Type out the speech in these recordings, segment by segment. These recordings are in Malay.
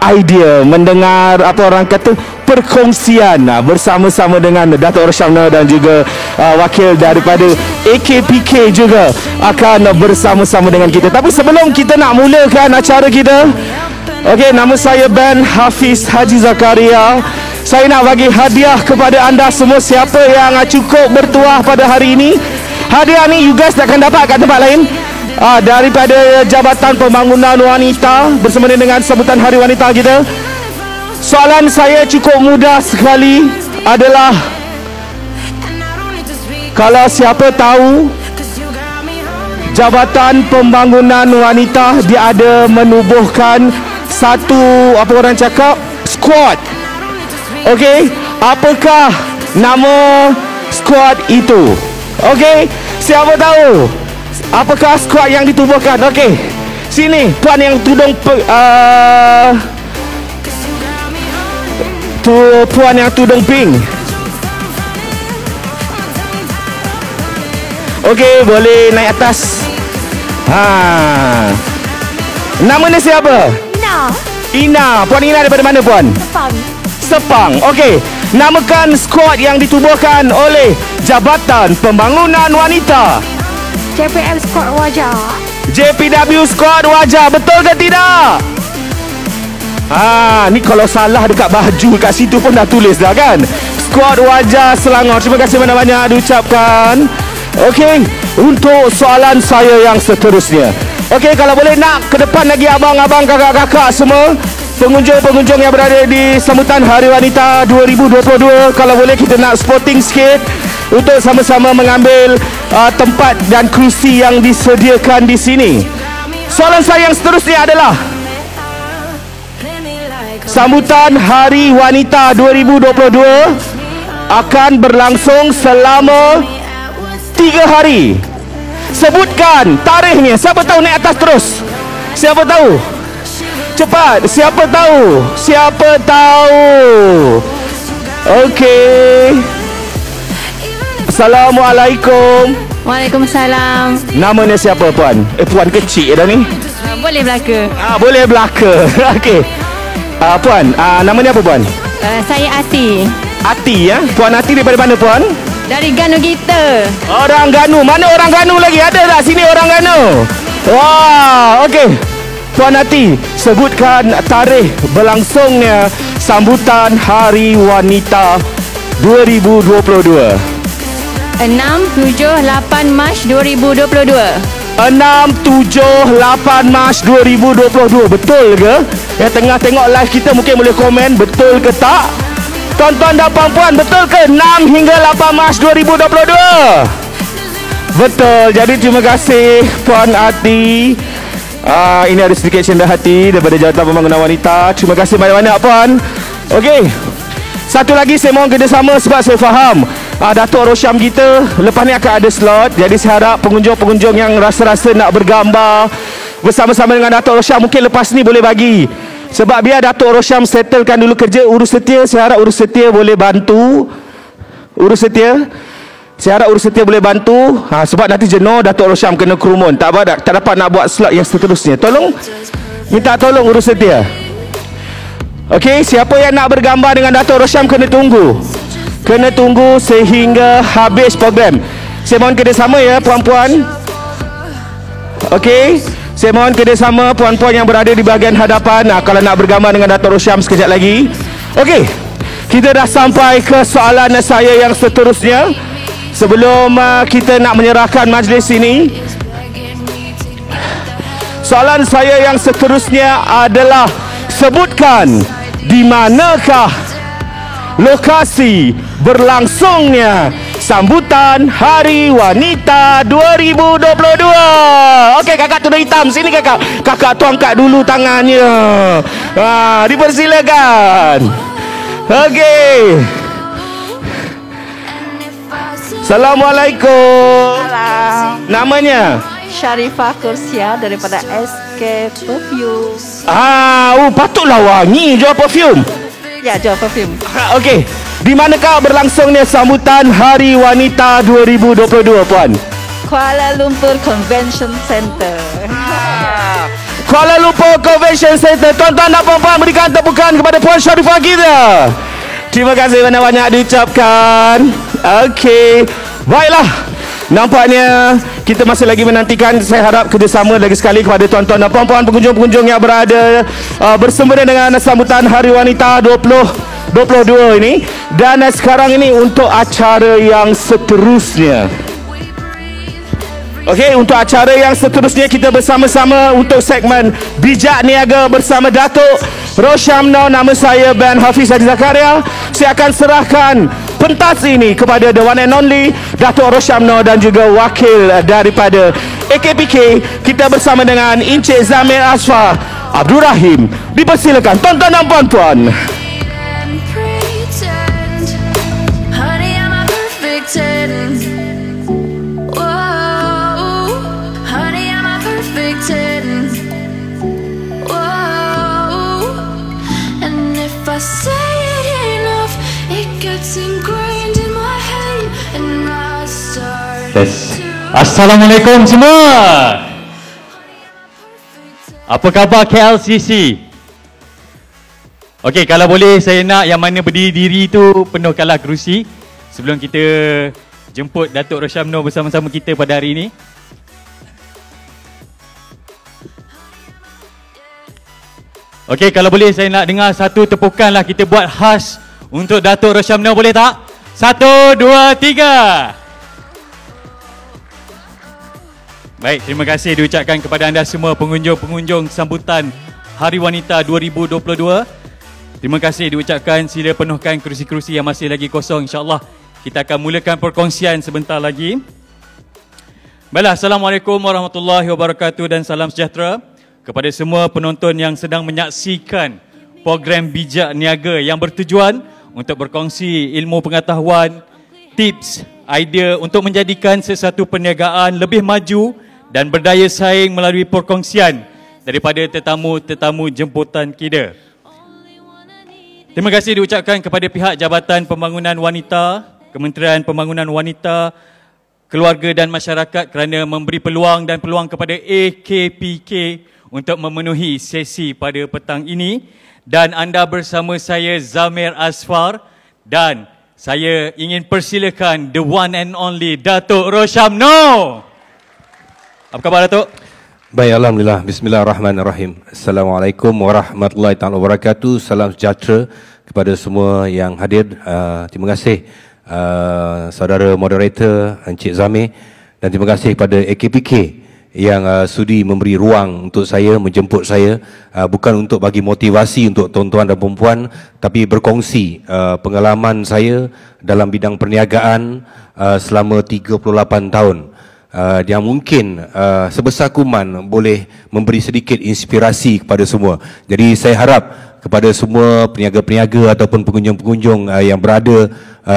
idea, mendengar apa orang kata perkongsian bersama-sama dengan Datuk Rosyamna dan juga wakil daripada AKPK juga akan bersama-sama dengan kita. Tapi sebelum kita nak mulakan acara kita, okey, nama saya Ben Hafiz Haji Zakaria. Saya nak bagi hadiah kepada anda semua siapa yang cukup bertuah pada hari ini. Hadiah ni you guys takkan dapat kat tempat lain. Daripada Jabatan Pembangunan Wanita bersama dengan sambutan Hari Wanita kita. Soalan saya cukup mudah sekali adalah, kalau siapa tahu Jabatan Pembangunan Wanita dia ada menubuhkan satu, apa orang cakap, squad. Okey, apakah nama squad itu? Okey, siapa tahu apakah squad yang ditubuhkan? Okey, sini puan yang tudung puan yang tudung pink. Okey, boleh naik atas. Nama ni siapa? Ina. Puan Ina daripada mana puan? Sepang. Okey, namakan skuad yang ditubuhkan oleh Jabatan Pembangunan Wanita. JPM Squad Wajah. JPW Squad Wajah, betul ke tidak? Ni kalau salah dekat baju kat situ pun dah tulis dah kan? Squad Wajah Selangor. Terima kasih banyak-banyak diucapkan. Okey, untuk soalan saya yang seterusnya. Okey, kalau boleh nak ke depan lagi abang-abang, kakak-kakak semua, pengunjung-pengunjung yang berada di sambutan Hari Wanita 2022, kalau boleh kita nak sporting sikit untuk sama-sama mengambil tempat dan kerusi yang disediakan di sini. Soalan saya yang seterusnya adalah, sambutan Hari Wanita 2022 akan berlangsung selama 3 hari. Sebutkan tarikhnya. Siapa tahu naik atas terus? Siapa tahu? Cepat. Siapa tahu? Siapa tahu? Okey. Assalamualaikum. Waalaikumsalam. Namanya siapa puan? Puan kecil dah ni. Boleh belaka. Boleh belaka. Okey. Puan, namanya apa puan? Saya Ati. Ati ya? Puan Ati daripada mana puan? Dari Ganu kita. Orang Ganu. Mana orang Ganu lagi? Ada tak sini orang Ganu? Wah, okey. Puan Ati, sebutkan tarikh berlangsungnya sambutan Hari Wanita 2022. 6, 7, 8 Mac 2022. 6, 7, 8 Mac 2022. Betul ke? Yang tengah tengok live kita mungkin boleh komen betul ke tak? Tuan-tuan dan puan-puan, betul ke 6 hingga 8 Mac 2022? Betul. Jadi terima kasih Puan Ati. Ini ada sedikit cendah hati daripada Jabatan Pembangunan Wanita. Terima kasih banyak-banyak puan. Okey, satu lagi saya mohon kerjasama sebab saya faham Datuk Rosyam kita lepas ni akan ada slot. Jadi saya harap pengunjung-pengunjung yang rasa-rasa nak bergambar bersama-sama dengan Datuk Rosyam mungkin lepas ni boleh bagi. Sebab biar Datuk Rosyam settlekan dulu kerja urus setia. Saya harap urus setia boleh bantu. Urus setia, saya harap urus setia boleh bantu. Sebab nanti jenuh Datuk Rosyam kena kerumun. Tak dapat nak buat slot yang seterusnya. Tolong, minta tolong urus setia. Okey, siapa yang nak bergambar dengan Datuk Rosyam kena tunggu. Kena tunggu sehingga habis program. Saya mohon kerjasama ya puan-puan. Okey, saya mohon kerjasama puan-puan yang berada di bahagian hadapan. Kalau nak bergambar dengan Datuk Rosyam sekejap lagi. Okey, kita dah sampai ke soalan saya yang seterusnya. Sebelum kita nak menyerahkan majlis ini, soalan saya yang seterusnya adalah, sebutkan di manakah lokasi berlangsungnya sambutan Hari Wanita 2022. Okey, kakak tudung hitam sini kakak. Kakak tuangkat dulu tangannya. Dipersilakan. Okey. Assalamualaikum. Salam. Namanya? Sharifah Kursia daripada SK Perfume. Patutlah wangi jual perfume. Ya, jual perfume. Okey. Di manakah berlangsungnya sambutan Hari Wanita 2022, puan? Kuala Lumpur Convention Center. Kuala Lumpur Convention Center. Tuan-tuan dan puan-puan, berikan tepukan kepada Puan Sharifah kita. Terima kasih banyak-banyak diucapkan. Okey, baiklah. Nampaknya kita masih lagi menantikan. Saya harap kerjasama lagi sekali kepada tuan-tuan dan puan-puan pengunjung-pengunjung yang berada bersempena dengan sambutan Hari Wanita 2022 ini. Dan sekarang ini untuk acara yang seterusnya. Okey, untuk acara yang seterusnya kita bersama-sama untuk segmen Bijak Niaga bersama Datuk Rosyamno. Nama saya Ben Hafiz Hadi Zakaria. Saya akan serahkan pentas ini kepada the one and only Datuk Rosyamno dan juga wakil daripada AKPK. Kita bersama dengan Encik Zamir Asfar Abdul Rahim. Dipersilakan tuan-tuan dan puan-puan. Assalamualaikum semua. Apa khabar KLCC? Okey, kalau boleh saya nak yang mana berdiri tu penuhkanlah kerusi sebelum kita jemput Datuk Rosyamno bersama-sama kita pada hari ini. Okey, kalau boleh saya nak dengar satu tepukanlah kita buat khas untuk Datuk Rosyamno, boleh tak? 1, 2, 3. Baik, terima kasih diucapkan kepada anda semua pengunjung-pengunjung sambutan Hari Wanita 2022. Terima kasih diucapkan, sila penuhkan kerusi-kerusi yang masih lagi kosong. InsyaAllah kita akan mulakan perkongsian sebentar lagi. Baiklah, Assalamualaikum warahmatullahi wabarakatuh dan salam sejahtera kepada semua penonton yang sedang menyaksikan program Bijak Niaga yang bertujuan untuk berkongsi ilmu pengetahuan, tips, idea untuk menjadikan sesuatu perniagaan lebih maju dan berdaya saing melalui perkongsian daripada tetamu-tetamu jemputan kita. Terima kasih diucapkan kepada pihak Jabatan Pembangunan Wanita, Kementerian Pembangunan Wanita, Keluarga dan Masyarakat kerana memberi peluang dan peluang kepada AKPK untuk memenuhi sesi pada petang ini. Dan anda bersama saya Zamir Asfar dan saya ingin persilakan the one and only Datuk Rosyamno. Apa khabar Datuk? Baik, alhamdulillah. Bismillahirrahmanirrahim. Assalamualaikum warahmatullahi taala wabarakatuh. Salam sejahtera kepada semua yang hadir. Terima kasih saudara moderator Encik Zamir dan terima kasih kepada AKPK yang sudi memberi ruang untuk saya, menjemput saya, bukan untuk bagi motivasi untuk tuan-tuan dan perempuan, tapi berkongsi pengalaman saya dalam bidang perniagaan selama 38 tahun. Yang mungkin sebesar kuman boleh memberi sedikit inspirasi kepada semua. Jadi saya harap kepada semua peniaga-peniaga ataupun pengunjung-pengunjung yang berada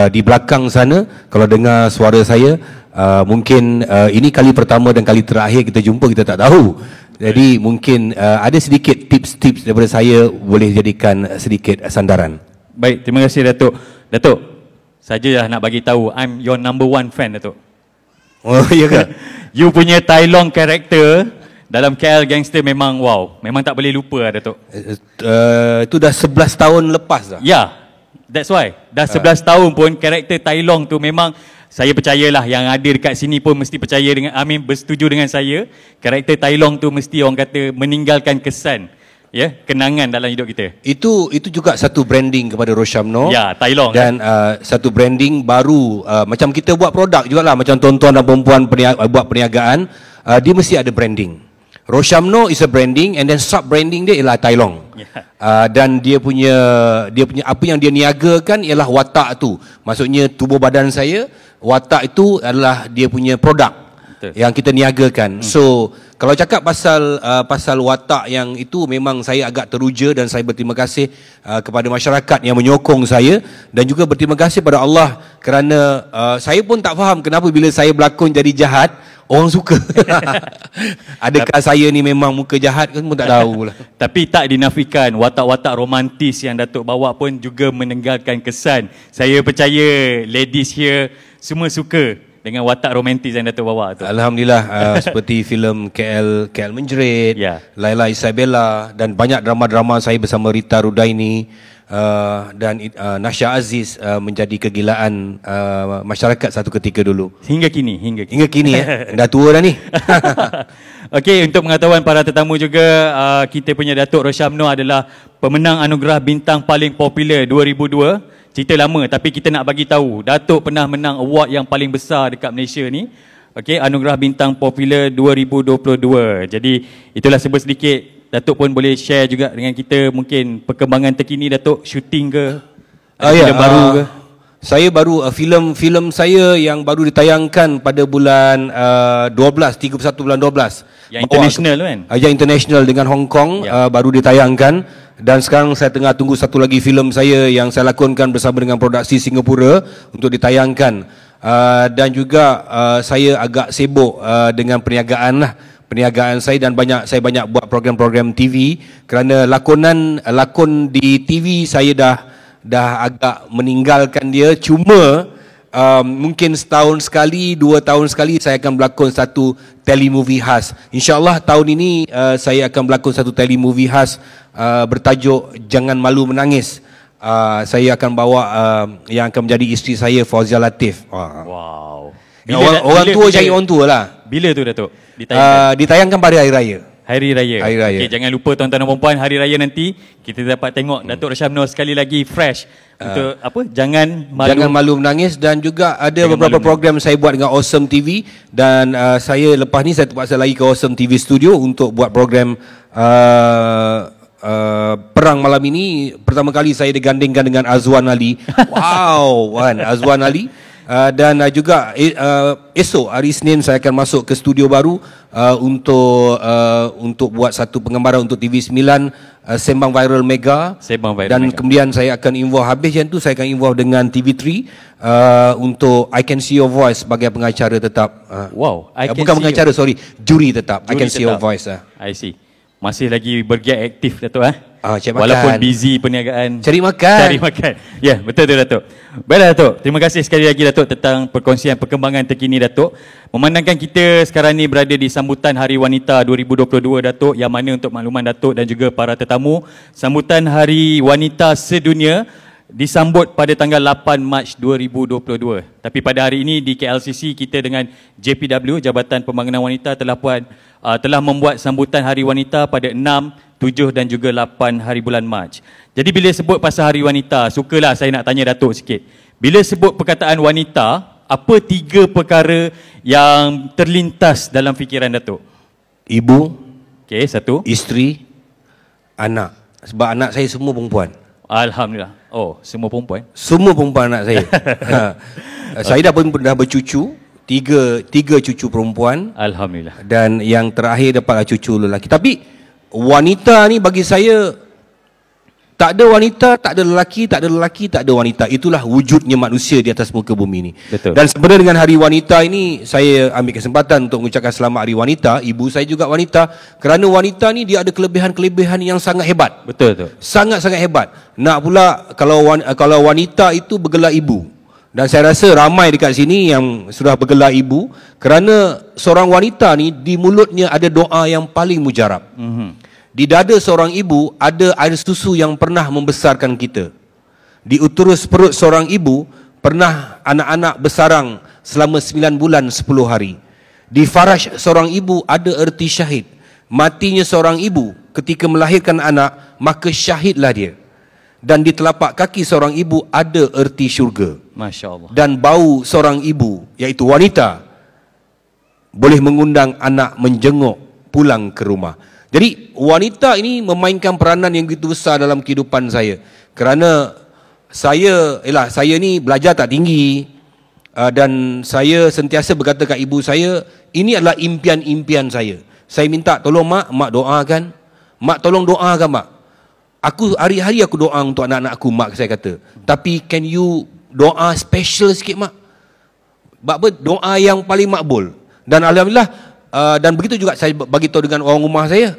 di belakang sana, kalau dengar suara saya, mungkin ini kali pertama dan kali terakhir kita jumpa, kita tak tahu. Jadi mungkin ada sedikit tips-tips daripada saya boleh jadikan sedikit sandaran. Baik, terima kasih Datuk. Datuk, saja nak bagi tahu I'm your number one fan Datuk. Oh, iya ke? You punya Tai Long karakter dalam KL Gangster memang wow, memang tak boleh lupa Datuk. Itu dah 11 tahun lepas dah. Ya, that's why. Dah 11 tahun pun karakter Tai Long tu memang saya percayalah yang ada dekat sini pun mesti percaya dengan bersetuju dengan saya. Karakter Tai Long tu mesti orang kata meninggalkan kesan, ya, kenangan dalam hidup kita. Itu juga satu branding kepada Rosyamno. Ya, Tai Long. Dan satu branding baru, macam kita buat produk jugalah, macam tuan-tuan dan perempuan buat perniagaan, dia mesti ada branding. Rosyamno is a branding and then sub branding dia ialah Tai Long. Dan dia punya apa yang dia niagakan ialah watak tu. Maksudnya tubuh badan saya, watak itu adalah dia punya produk. Betul. Yang kita niagakan. So kalau cakap pasal watak yang itu, memang saya agak teruja dan saya berterima kasih kepada masyarakat yang menyokong saya dan juga berterima kasih pada Allah kerana saya pun tak faham kenapa bila saya berlakon jadi jahat orang suka. Adakah saya ni memang muka jahat kan pun tak tahu lah. Tapi tak dinafikan watak-watak romantis yang Datuk bawa pun juga meninggalkan kesan. Saya percaya ladies here semua suka dengan watak romantis yang Datuk bawa tu? Alhamdulillah, seperti filem KL Menjerit, Ya. Laila Isabella, dan banyak drama-drama saya bersama Rita Rudaini dan Nasha Aziz menjadi kegilaan masyarakat satu ketika dulu. Hingga kini. Hingga kini dah tua dah ni. Okey, untuk pengetahuan para tetamu juga, kita punya Datuk Roshamno adalah pemenang anugerah bintang paling popular 2002. Cerita lama tapi kita nak bagi tahu, Datuk pernah menang award yang paling besar dekat Malaysia ni. Okey, anugerah bintang popular 2022. Jadi itulah sedikit Datuk pun boleh share juga dengan kita mungkin perkembangan terkini Datuk, syuting ke? Filem baru ke? Saya baru filem saya yang baru ditayangkan pada bulan 31 bulan 12. Yang international kan? Yang international dengan Hong Kong, baru ditayangkan. Dan sekarang saya tengah tunggu satu lagi filem saya yang saya lakonkan bersama dengan produksi Singapura untuk ditayangkan. Dan juga saya agak sibuk dengan perniagaan saya, dan saya banyak buat program-program TV kerana lakon di TV saya dah agak meninggalkan dia. Cuma mungkin setahun sekali, 2 tahun sekali saya akan berlakon satu telemovie khas. InsyaAllah tahun ini saya akan berlakon satu telemovie khas bertajuk Jangan Malu Menangis. Saya akan bawa yang akan menjadi isteri saya, Fauzia Latif. Wow. Orang tua cari orang tua lah. Bila tu Datuk? Ditayangkan pada Hari Raya. Hari Raya. Okay, jangan lupa tuan-tuan dan puan-puan, Hari Raya nanti kita dapat tengok Datuk Roshamno sekali lagi fresh untuk Jangan Malu Menangis. Dan juga ada beberapa program saya buat dengan Awesome TV, dan saya lepas ni saya terpaksa lagi ke Awesome TV Studio untuk buat program Perang Malam ini. Pertama kali saya digandingkan dengan Azwan Ali. Wow, kan, Azwan Ali. Dan juga esok hari Isnin saya akan masuk ke studio baru untuk buat satu penggambaran untuk TV9, Sembang Viral Mega. Dan kemudian saya akan involve, habis yang tu saya akan involve dengan TV3 untuk I Can See Your Voice sebagai pengacara tetap. Wow, bukan pengacara, juri tetap. I Can See Your Voice. I see. Masih lagi bergiat aktif Datuk cari walaupun makan. busy perniagaan. Cari makan. Ya, betul tu Datuk. Baiklah Datuk, terima kasih sekali lagi Datuk tentang perkongsian perkembangan terkini Datuk. Memandangkan kita sekarang ni berada di sambutan Hari Wanita 2022 Datuk, yang mana untuk makluman Datuk dan juga para tetamu, sambutan Hari Wanita Sedunia disambut pada tanggal 8 Mac 2022. Tapi pada hari ini di KLCC kita dengan JPW, Jabatan Pembangunan Wanita telah membuat sambutan Hari Wanita pada 6, 7 dan juga 8 hari bulan Mac. Jadi bila sebut pasal Hari Wanita, sukalah saya nak tanya Datuk sikit. Bila sebut perkataan wanita, apa 3 perkara yang terlintas dalam fikiran Datuk? Ibu. Okey, 1. Isteri. Anak. Sebab anak saya semua perempuan. Alhamdulillah. Oh, semua perempuan? Semua perempuan anak saya. Saya dah bercucu. Tiga cucu perempuan. Alhamdulillah. Dan yang terakhir dapatlah cucu lelaki. Tapi wanita ni bagi saya, tak ada wanita, tak ada lelaki, tak ada lelaki, tak ada wanita. Itulah wujudnya manusia di atas muka bumi ni. Betul. Dan sebenarnya dengan Hari Wanita ini, saya ambil kesempatan untuk mengucapkan selamat Hari Wanita. Ibu saya juga wanita. Kerana wanita ni dia ada kelebihan-kelebihan yang sangat hebat. Betul tu. Sangat-sangat hebat. Nak pula kalau wanita itu bergelar ibu. Dan saya rasa ramai dekat sini yang sudah bergelar ibu, kerana seorang wanita ni di mulutnya ada doa yang paling mujarab. Di dada seorang ibu ada air susu yang pernah membesarkan kita. Di uterus perut seorang ibu pernah anak-anak bersarang selama 9 bulan 10 hari. Di faraj seorang ibu ada erti syahid. Matinya seorang ibu ketika melahirkan anak, maka syahidlah dia. Dan di telapak kaki seorang ibu ada erti syurga. Masya Allah. Dan bau seorang ibu, iaitu wanita, boleh mengundang anak menjenguk pulang ke rumah. Jadi wanita ini memainkan peranan yang begitu besar dalam kehidupan saya. Kerana saya ni belajar tak tinggi, dan saya sentiasa berkata kat ibu saya, ini adalah impian-impian saya. Saya minta tolong mak doakan. Mak tolong doakan mak. Aku hari-hari aku doa untuk anak-anak aku, mak saya kata. Tapi can you doa special sikit mak? Apa doa yang paling makbul. Dan alhamdulillah, dan begitu juga saya bagi tahu dengan orang rumah saya.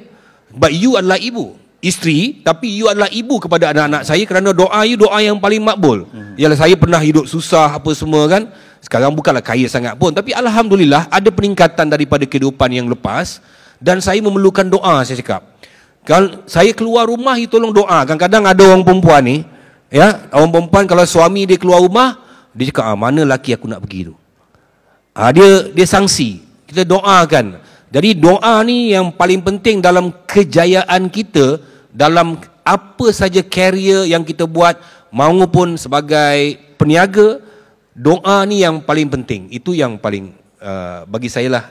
But you adalah ibu, isteri, tapi you adalah ibu kepada anak-anak saya, kerana doa you doa yang paling makbul. Ialah saya pernah hidup susah apa semua kan. sekarang bukanlah kaya sangat pun, tapi alhamdulillah ada peningkatan daripada kehidupan yang lepas, dan saya memerlukan doa. Saya cakap, kalau saya keluar rumah, tolong doa. Kadang-kadang ada orang perempuan ni, ya, orang perempuan kalau suami dia keluar rumah, dia cakap, mana laki aku nak pergi tu. Dia sangsi. Kita doakan. Jadi doa ni yang paling penting dalam kejayaan kita, dalam apa saja career yang kita buat, maupun sebagai peniaga. Doa ni yang paling penting. Itu yang paling bagi saya lah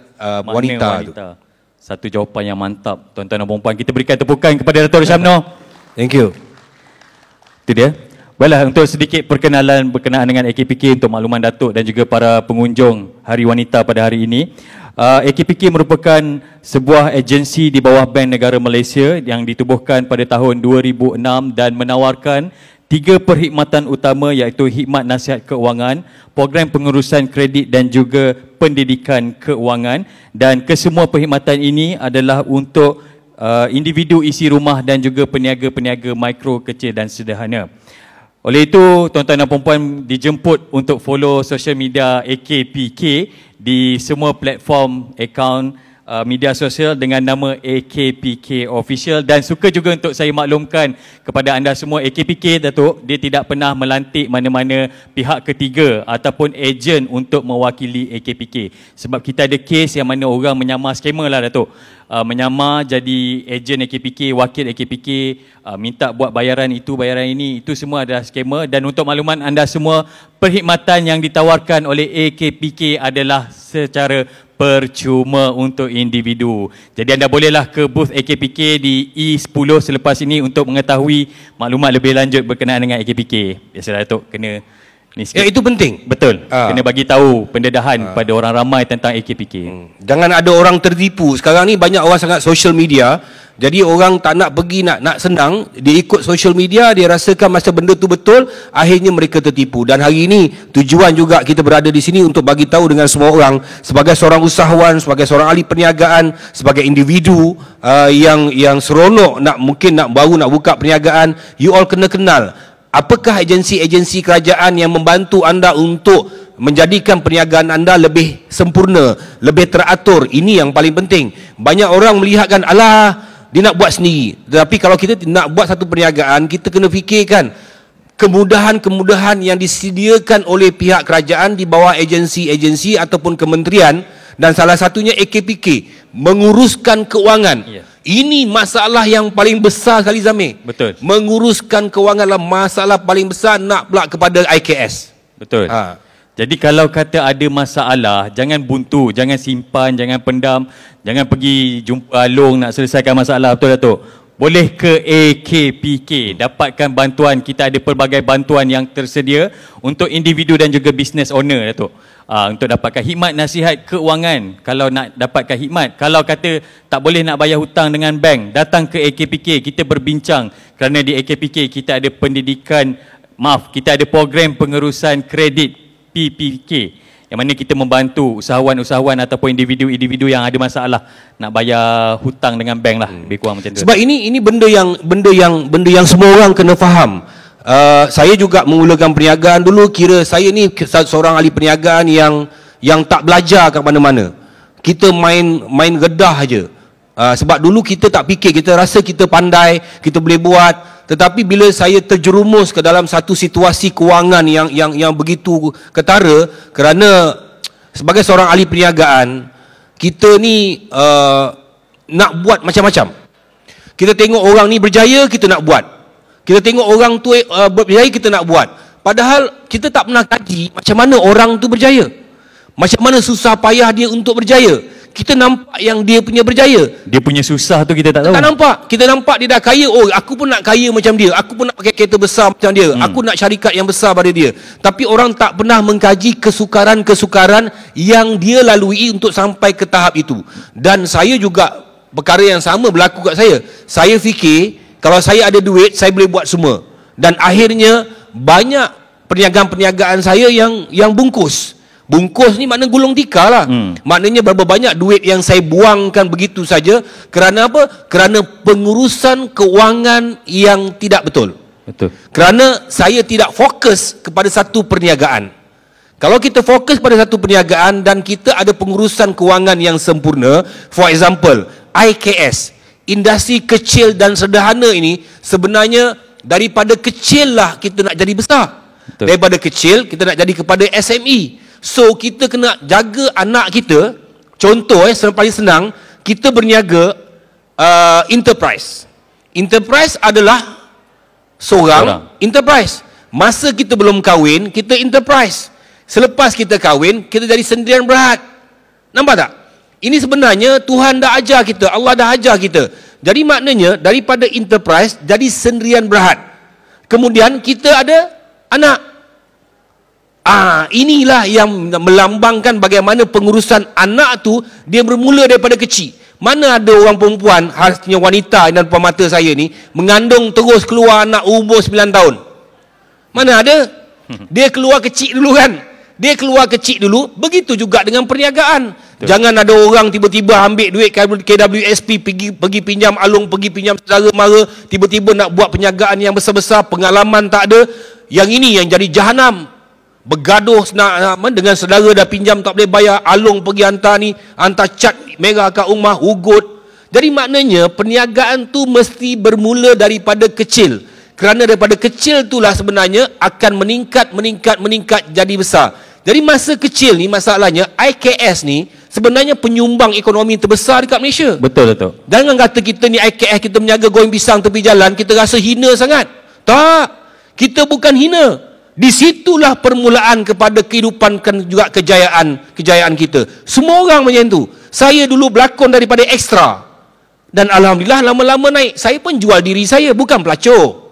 wanita tu. Satu jawapan yang mantap, tuan-tuan dan puan-puan. Kita berikan tepukan kepada Dato' Syamno. Thank you. Itu dia. Baiklah, untuk sedikit perkenalan berkenaan dengan AKPK untuk makluman Datuk dan juga para pengunjung Hari Wanita pada hari ini. AKPK merupakan sebuah agensi di bawah Bank Negara Malaysia yang ditubuhkan pada tahun 2006 dan menawarkan 3 perkhidmatan utama, iaitu khidmat nasihat keuangan, program pengurusan kredit dan juga pendidikan keuangan. Dan kesemua perkhidmatan ini adalah untuk individu isi rumah dan juga peniaga-peniaga mikro, kecil dan sederhana. Oleh itu, tuan-tuan dan puan-puan dijemput untuk follow social media AKPK di semua platform akaun media sosial dengan nama AKPK Official. Dan suka juga untuk saya maklumkan kepada anda semua, AKPK, Datuk, dia tidak pernah melantik mana-mana pihak ketiga ataupun ejen untuk mewakili AKPK. Sebab kita ada kes yang mana orang menyamar skema lah, Datuk. Menyamar jadi ejen AKPK, wakil AKPK, minta buat bayaran itu, bayaran ini, itu semua adalah skema. Dan untuk makluman anda semua, perkhidmatan yang ditawarkan oleh AKPK adalah secara percuma untuk individu. Jadi anda bolehlah ke booth AKPK di E10 selepas ini untuk mengetahui maklumat lebih lanjut berkenaan dengan AKPK. Biasalah, Datuk, kena ni sikit. Ya, itu penting. Betul. Kena bagi tahu pendedahan pada orang ramai tentang AKPK. Jangan ada orang tertipu. Sekarang ni banyak orang sangat social media. Jadi orang tak nak pergi, nak senang, dia ikut social media, dia rasakan masa benda tu betul, akhirnya mereka tertipu. Dan hari ini tujuan juga kita berada di sini untuk bagi tahu dengan semua orang, sebagai seorang usahawan, sebagai seorang ahli perniagaan, sebagai individu yang seronok mungkin baru nak buka perniagaan, you all kena kenal apakah agensi-agensi kerajaan yang membantu anda untuk menjadikan perniagaan anda lebih sempurna, lebih teratur. Ini yang paling penting. Banyak orang melihatkan, alah, dia nak buat sendiri. Tetapi kalau kita nak buat satu perniagaan, kita kena fikirkan kemudahan-kemudahan yang disediakan oleh pihak kerajaan di bawah agensi-agensi ataupun kementerian, dan salah satunya AKPK, menguruskan keuangan. Ini masalah yang paling besar sekali, Zamir. Betul. Menguruskan keuangan adalah masalah paling besar, nak pula kepada IKS. Betul. Jadi kalau kata ada masalah, jangan buntu, jangan simpan, jangan pendam, jangan pergi jumpa Along nak selesaikan masalah. Betul, Datuk? Boleh ke AKPK, dapatkan bantuan. Kita ada pelbagai bantuan yang tersedia untuk individu dan juga business owner, Datuk. Untuk dapatkan khidmat nasihat keuangan. Kalau nak dapatkan khidmat, kalau kata tak boleh nak bayar hutang dengan bank, datang ke AKPK, kita berbincang. Kerana di AKPK kita ada kita ada program pengurusan kredit PPK, yang mana kita membantu usahawan-usahawan ataupun individu-individu yang ada masalah nak bayar hutang dengan bank lah, lebih kurang macam tu. Sebab ini benda yang semua orang kena faham. Saya juga memulakan perniagaan dulu, kira saya ni seorang ahli perniagaan yang tak belajar kat mana-mana. Kita main gedah aja. Sebab dulu kita tak fikir, kita rasa kita pandai, kita boleh buat. Tetapi bila saya terjerumus ke dalam satu situasi kewangan yang begitu ketara, kerana sebagai seorang ahli perniagaan, kita ni nak buat macam-macam. Kita tengok orang ni berjaya, kita nak buat. Kita tengok orang tu berjaya, kita nak buat. Padahal kita tak pernah kaji macam mana orang tu berjaya, macam mana susah payah dia untuk berjaya. Kita nampak yang dia punya berjaya, dia punya susah tu kita tak tahu. Kita nampak dia dah kaya. Oh, aku pun nak kaya macam dia, aku pun nak pakai kereta besar macam dia, aku nak syarikat yang besar pada dia. Tapi orang tak pernah mengkaji kesukaran-kesukaran yang dia lalui untuk sampai ke tahap itu. Dan saya juga, perkara yang sama berlaku kat saya. Saya fikir kalau saya ada duit, saya boleh buat semua. Dan akhirnya banyak perniagaan-perniagaan saya yang bungkus. Bungkus ni makna gulung tikar lah. Maknanya berapa banyak duit yang saya buangkan begitu saja. Kerana apa? Kerana pengurusan keuangan yang tidak betul. Kerana saya tidak fokus kepada satu perniagaan. Kalau kita fokus pada satu perniagaan dan kita ada pengurusan kewangan yang sempurna, for example, IKS, industri kecil dan sederhana ini, sebenarnya daripada kecil lah kita nak jadi besar. Betul. Daripada kecil kita nak jadi kepada SME. So kita kena jaga anak kita. Contoh paling senang, kita berniaga enterprise. Enterprise adalah seorang enterprise. Masa kita belum kahwin, kita enterprise. Selepas kita kahwin, kita jadi sendirian berhad. Nampak tak? Ini sebenarnya Tuhan dah ajar kita, Allah dah ajar kita. Jadi maknanya daripada enterprise jadi sendirian berhad. Kemudian kita ada anak. Inilah yang melambangkan bagaimana pengurusan anak tu dia bermula daripada kecil. Mana ada orang perempuan, khasnya wanita dan depan mata saya ni, mengandung terus keluar anak umur 9 tahun. Mana ada? Dia keluar kecil dulu kan? Dia keluar kecil dulu. Begitu juga dengan perniagaan. Betul. Jangan ada orang tiba-tiba ambil duit KWSP, pergi pinjam alung, pergi pinjam saudara mara, tiba-tiba nak buat perniagaan yang besar-besar, pengalaman tak ada. Yang ini yang jadi jahanam. Bergaduh dengan saudara dah pinjam tak boleh bayar, alung pergi hantar ni, hantar cat merah kat rumah, ugut. Jadi maknanya perniagaan tu mesti bermula daripada kecil. Kerana daripada kecil itulah sebenarnya akan meningkat jadi besar. Jadi masa kecil ni masalahnya IKS ni sebenarnya penyumbang ekonomi terbesar dekat Malaysia. Betul, Datuk. Jangan kata kita ni IKS, kita menjaga goreng pisang tepi jalan, kita rasa hina sangat. Tak. Kita bukan hina. Di situlah permulaan kepada kehidupan juga kejayaan kita. Semua orang macam tu. Saya dulu berlakon daripada ekstra. Dan alhamdulillah lama-lama naik. Saya pun jual diri saya, bukan pelacur.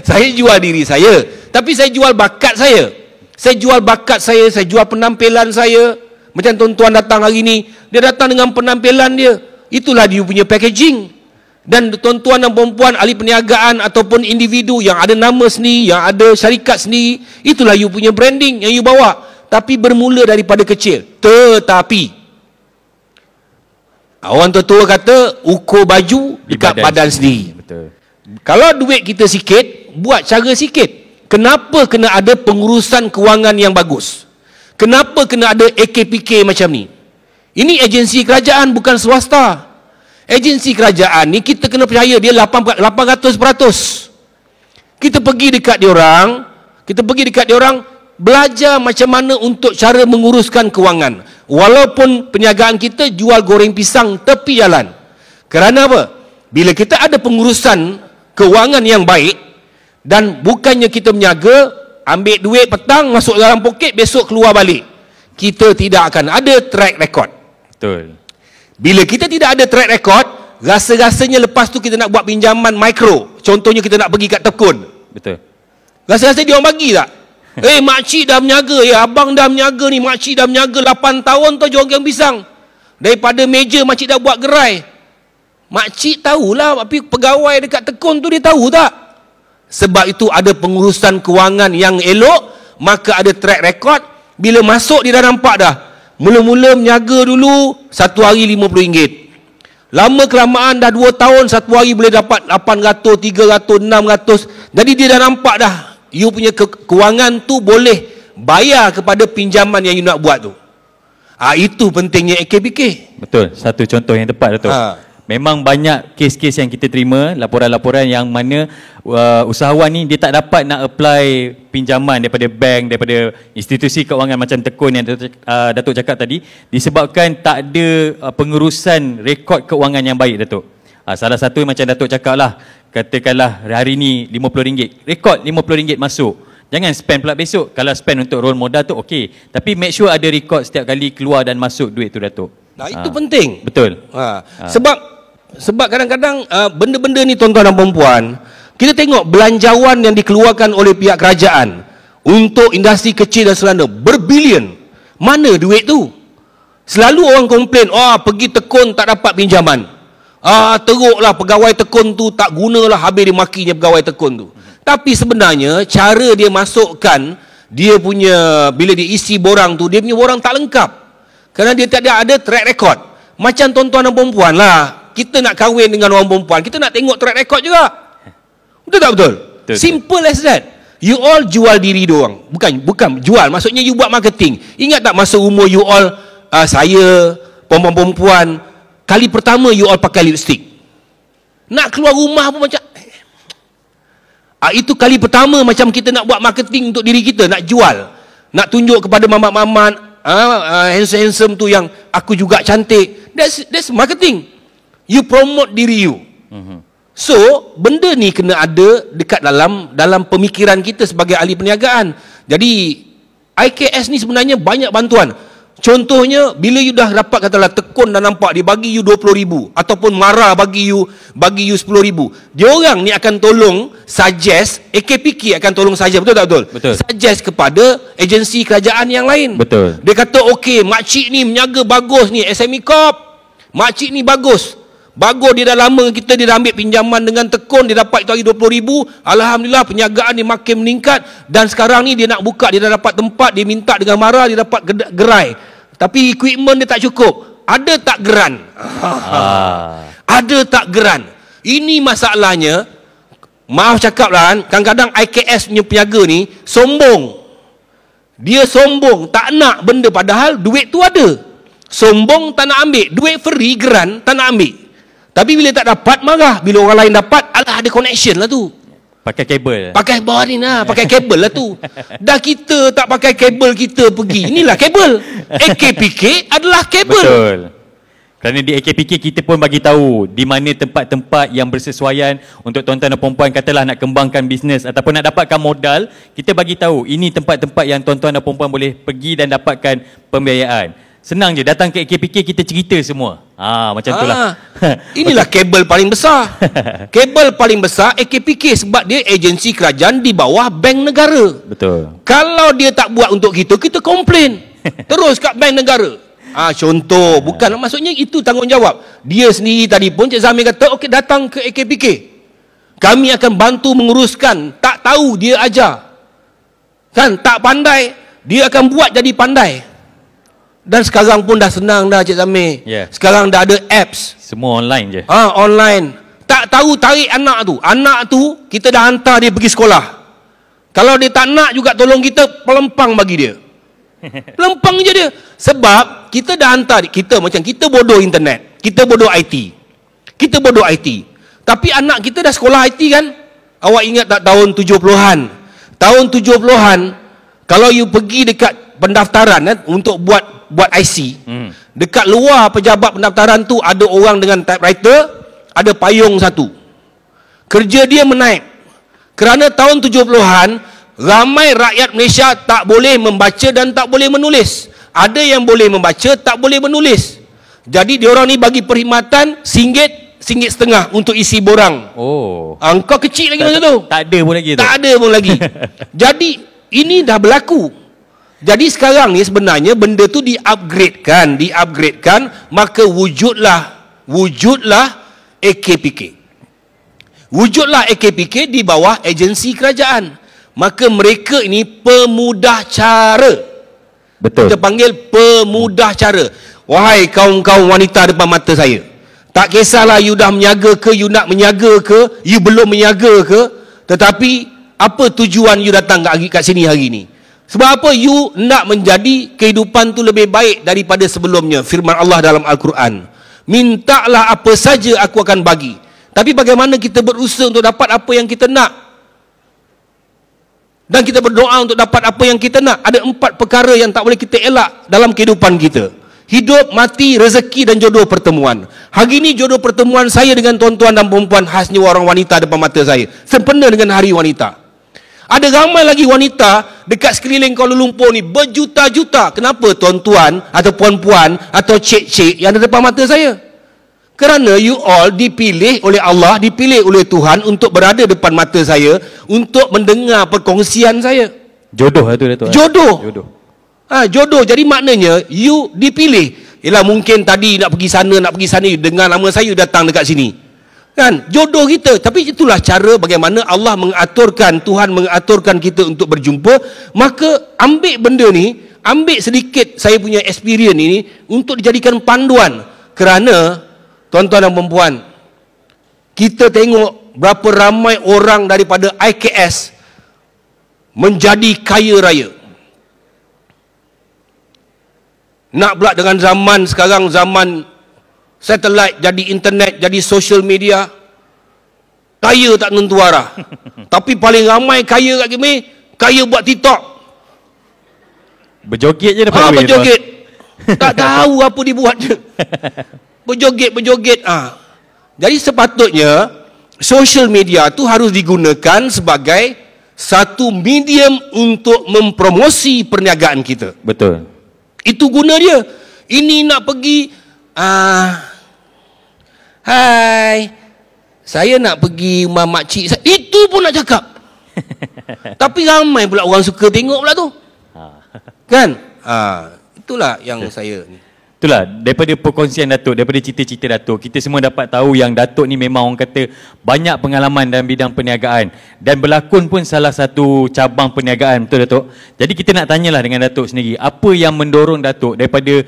Saya jual diri saya, tapi saya jual bakat saya. Saya jual bakat saya jual penampilan saya. Macam tuan-tuan datang hari ni, dia datang dengan penampilan dia. Itulah dia punya packaging. Dan tuan-tuan dan perempuan ahli perniagaan ataupun individu yang ada nama sendiri, yang ada syarikat sendiri, itulah you punya branding yang you bawa. Tapi bermula daripada kecil. Tetapi orang tua kata ukur baju dekat badan sendiri. Betul. Kalau duit kita sikit, buat cara sikit. Kenapa kena ada pengurusan kewangan yang bagus? Kenapa kena ada AKPK macam ni? Ini agensi kerajaan, bukan swasta. Agensi kerajaan ni kita kena percaya dia 800%. Kita pergi dekat diorang, belajar macam mana untuk cara menguruskan kewangan. Walaupun perniagaan kita jual goreng pisang tepi jalan. Kerana apa? Bila kita ada pengurusan kewangan yang baik, dan bukannya kita menjaga, ambil duit petang, masuk dalam poket, besok keluar balik, kita tidak akan ada track record. Betul. Bila kita tidak ada track record, rasa-rasanya lepas tu kita nak buat pinjaman mikro, contohnya kita nak pergi kat tekun. Betul. Rasa-rasa dia orang bagi tak? Makcik dah menjaga, abang dah menjaga ni, makcik dah menjaga 8 tahun tu jual goreng pisang. Daripada meja makcik dah buat gerai. Makcik tahulah, tapi pegawai dekat tekun tu dia tahu tak? Sebab itu ada pengurusan kewangan yang elok, maka ada track record. Bila masuk dia dah nampak dah. Mula-mula menjaga dulu, satu hari RM50. Lama kelamaan dah 2 tahun, satu hari boleh dapat 800, 300, 600. Jadi dia dah nampak dah, you punya kewangan tu boleh bayar kepada pinjaman yang you nak buat tu. Itu pentingnya AKPK. Betul, satu contoh yang tepat, Datuk. Memang banyak kes-kes yang kita terima, laporan-laporan yang mana usahawan ni dia tak dapat nak apply pinjaman daripada bank, daripada institusi keuangan macam tekun yang Datuk cakap tadi, disebabkan tak ada pengurusan rekod keuangan yang baik, Datuk. Salah satu macam Datuk cakap lah, katakanlah hari ni RM50, rekod RM50 masuk. Jangan spend pula besok. Kalau spend untuk roll modal tu okey, tapi make sure ada rekod setiap kali keluar dan masuk duit tu, Datuk. Itu penting. Betul. Sebab kadang-kadang benda-benda ni tuan-tuan dan perempuan, kita tengok belanjawan yang dikeluarkan oleh pihak kerajaan untuk industri kecil dan sederhana berbilion. Mana duit tu? Selalu orang komplain, pergi tekun tak dapat pinjaman. Teruklah pegawai tekun tu, tak gunalah, habis dia makinya pegawai tekun tu. Tapi sebenarnya cara dia masukkan dia punya, bila dia isi borang tu, dia punya borang tak lengkap. Kerana dia tak ada track record. Macam tuan-tuan dan perempuan lah, kita nak kahwin dengan orang perempuan, kita nak tengok track record juga. Betul tak betul? Simple as that. You all jual diri doang. Bukan jual. Maksudnya you buat marketing. Ingat tak masa umur you all, saya, perempuan-perempuan, kali pertama you all pakai lipstick. Nak keluar rumah pun macam itu kali pertama macam kita nak buat marketing untuk diri kita, nak jual. Nak tunjuk kepada mamat-mamat, handsome tu yang aku juga cantik. That's marketing. You promote diri you. So, benda ni kena ada dekat dalam pemikiran kita sebagai ahli perniagaan. Jadi, IKS ni sebenarnya banyak bantuan. Contohnya, bila you dah dapat katalah tekun dan nampak, dia bagi you 20,000 ataupun marah bagi you 10,000. Dia orang ni akan tolong suggest, AKPK akan tolong suggest, betul tak betul? Betul. Suggest kepada agensi kerajaan yang lain. Betul. Dia kata, okey, makcik ni menjaga bagus ni, SME Corp. Makcik ni bagus. Bagus, dia dah lama kita, dia dah ambil pinjaman dengan tekun, dia dapat itu hari 20,000. Alhamdulillah, perniagaan dia makin meningkat. Dan sekarang ni dia nak buka, dia dah dapat tempat, dia minta dengan marah, dia dapat gerai. Tapi equipment dia tak cukup. Ada tak geran? Ada tak geran? Ini masalahnya. Maaf cakap lah kan, kadang-kadang IKS punya peniaga ni sombong. Dia sombong, tak nak benda padahal duit tu ada. Sombong, tak nak ambil. Duit free, geran, tak nak ambil. Tapi bila tak dapat, marah. Bila orang lain dapat, alah ada connection lah tu. Pakai kabel. Pakai bawah ni lah, pakai kabel lah tu. Dah kita tak pakai kabel, kita pergi. Inilah kabel. AKPK adalah kabel. Betul. Kerana di AKPK kita pun bagi tahu di mana tempat-tempat yang bersesuaian untuk tuan-tuan dan puan-puan katalah nak kembangkan bisnes ataupun nak dapatkan modal, kita bagi tahu ini tempat-tempat yang tuan-tuan dan puan-puan boleh pergi dan dapatkan pembiayaan. Senang je, datang ke AKPK kita cerita semua. Macam itulah. Inilah kabel paling besar. Kabel paling besar AKPK sebab dia agensi kerajaan di bawah bank negara. Betul. Kalau dia tak buat untuk kita, kita komplain. Terus kat bank negara. Contoh, bukan maksudnya itu tanggungjawab. Dia sendiri tadi pun Cik Zamir kata, okey datang ke AKPK. Kami akan bantu menguruskan. Tak tahu dia ajar. Kan, tak pandai, dia akan buat jadi pandai. Dan sekarang pun dah senang dah Cik Zamir. Sekarang dah ada apps. Semua online je. Online. Tak tahu tarik anak tu. Anak tu kita dah hantar dia pergi sekolah. Kalau dia tak nak juga tolong kita, pelempang bagi dia. Pelempang je dia. Sebab kita dah hantar, kita macam kita bodoh internet. Kita bodoh IT. Kita bodoh IT. Tapi anak kita dah sekolah IT kan? Awak ingat tak tahun 70-an? Tahun 70-an, kalau you pergi dekat pendaftaran untuk buat IC, dekat luar pejabat pendaftaran tu ada orang dengan typewriter, ada payung satu. Kerja dia menaik. Kerana tahun 70-an ramai rakyat Malaysia tak boleh membaca dan tak boleh menulis. Ada yang boleh membaca, tak boleh menulis. Jadi diorang ni bagi perkhidmatan RM1.50 untuk isi borang. Kau kecil lagi masa tu. Tak ada pun lagi tu. Tak ada pun lagi. Jadi ini dah berlaku. Jadi sekarang ni sebenarnya benda tu di-upgradekan, maka wujudlah AKPK. Wujudlah AKPK di bawah agensi kerajaan. Maka mereka ini pemudah cara. Betul. Kita panggil pemudah cara. Wahai kaum-kaum wanita depan mata saya, tak kisahlah you dah menyaga ke, you nak menyaga ke, you belum menyaga ke, tetapi apa tujuan you datang kat sini hari ini? Sebab apa? You nak menjadi kehidupan tu lebih baik daripada sebelumnya. Firman Allah dalam Al-Quran, mintalah apa saja aku akan bagi. Tapi bagaimana kita berusaha untuk dapat apa yang kita nak? Dan kita berdoa untuk dapat apa yang kita nak. Ada 4 perkara yang tak boleh kita elak dalam kehidupan kita: hidup, mati, rezeki dan jodoh pertemuan. Hari ini jodoh pertemuan saya dengan tuan-tuan dan perempuan, khasnya orang wanita depan mata saya, sempena dengan Hari Wanita. Ada ramai lagi wanita dekat sekeliling Kuala Lumpur ni, berjuta-juta. Kenapa tuan-tuan atau puan-puan atau cik-cik yang ada depan mata saya? Kerana you all dipilih oleh Allah, dipilih oleh Tuhan untuk berada depan mata saya, untuk mendengar perkongsian saya. Jodoh lah tu Datuk. Jodoh. Jodoh. Jadi maknanya you dipilih. Ialah mungkin tadi nak pergi sana, you dengar nama saya, datang dekat sini. Kan, jodoh kita. Tapi itulah cara bagaimana Allah mengaturkan, Tuhan mengaturkan kita untuk berjumpa. Maka ambil benda ni, ambil sedikit saya punya experience ini untuk dijadikan panduan. Kerana tuan-tuan dan perempuan, kita tengok berapa ramai orang daripada IKS menjadi kaya raya. Nak pula dengan zaman sekarang, zaman satelit, jadi internet, jadi social media, kaya tak tentu arah. Tapi paling ramai kaya kat kami, kaya buat TikTok. Berjoget je dapat duit. Berjoget. Tak tahu apa dia buat je. Berjoget. Jadi sepatutnya social media tu harus digunakan sebagai satu medium untuk mempromosi perniagaan kita. Betul. Itu guna dia. Ini nak pergi, hai, saya nak pergi rumah makcik. Itu pun nak cakap. Tapi ramai pula orang suka tengok pula tu. Kan? Itulah yang saya ni. Itulah, daripada perkongsian Datuk, daripada cerita-cerita Datuk, kita semua dapat tahu yang Datuk ni memang orang kata banyak pengalaman dalam bidang perniagaan. Dan berlakon pun salah satu cabang perniagaan, betul Datuk? Jadi kita nak tanyalah dengan Datuk sendiri, apa yang mendorong Datuk daripada,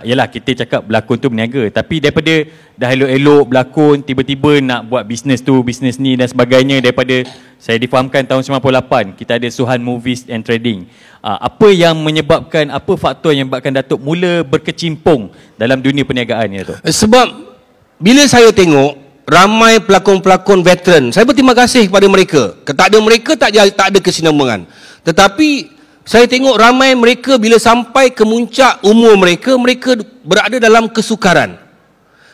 yalah kita cakap berlakon tu berniaga, tapi daripada dah elok-elok berlakon, tiba-tiba nak buat bisnes tu, bisnes ni dan sebagainya, daripada saya difahamkan tahun 98, kita ada Suhan Movies and Trading. Apa yang menyebabkan, apa faktor yang menyebabkan Datuk mula berkecimpung dalam dunia perniagaan ni Datuk? Sebab bila saya tengok ramai pelakon-pelakon veteran, saya berterima kasih kepada mereka. Tak ada mereka tak ada kesinambungan. Tetapi saya tengok ramai mereka bila sampai ke muncak umur mereka, mereka berada dalam kesukaran.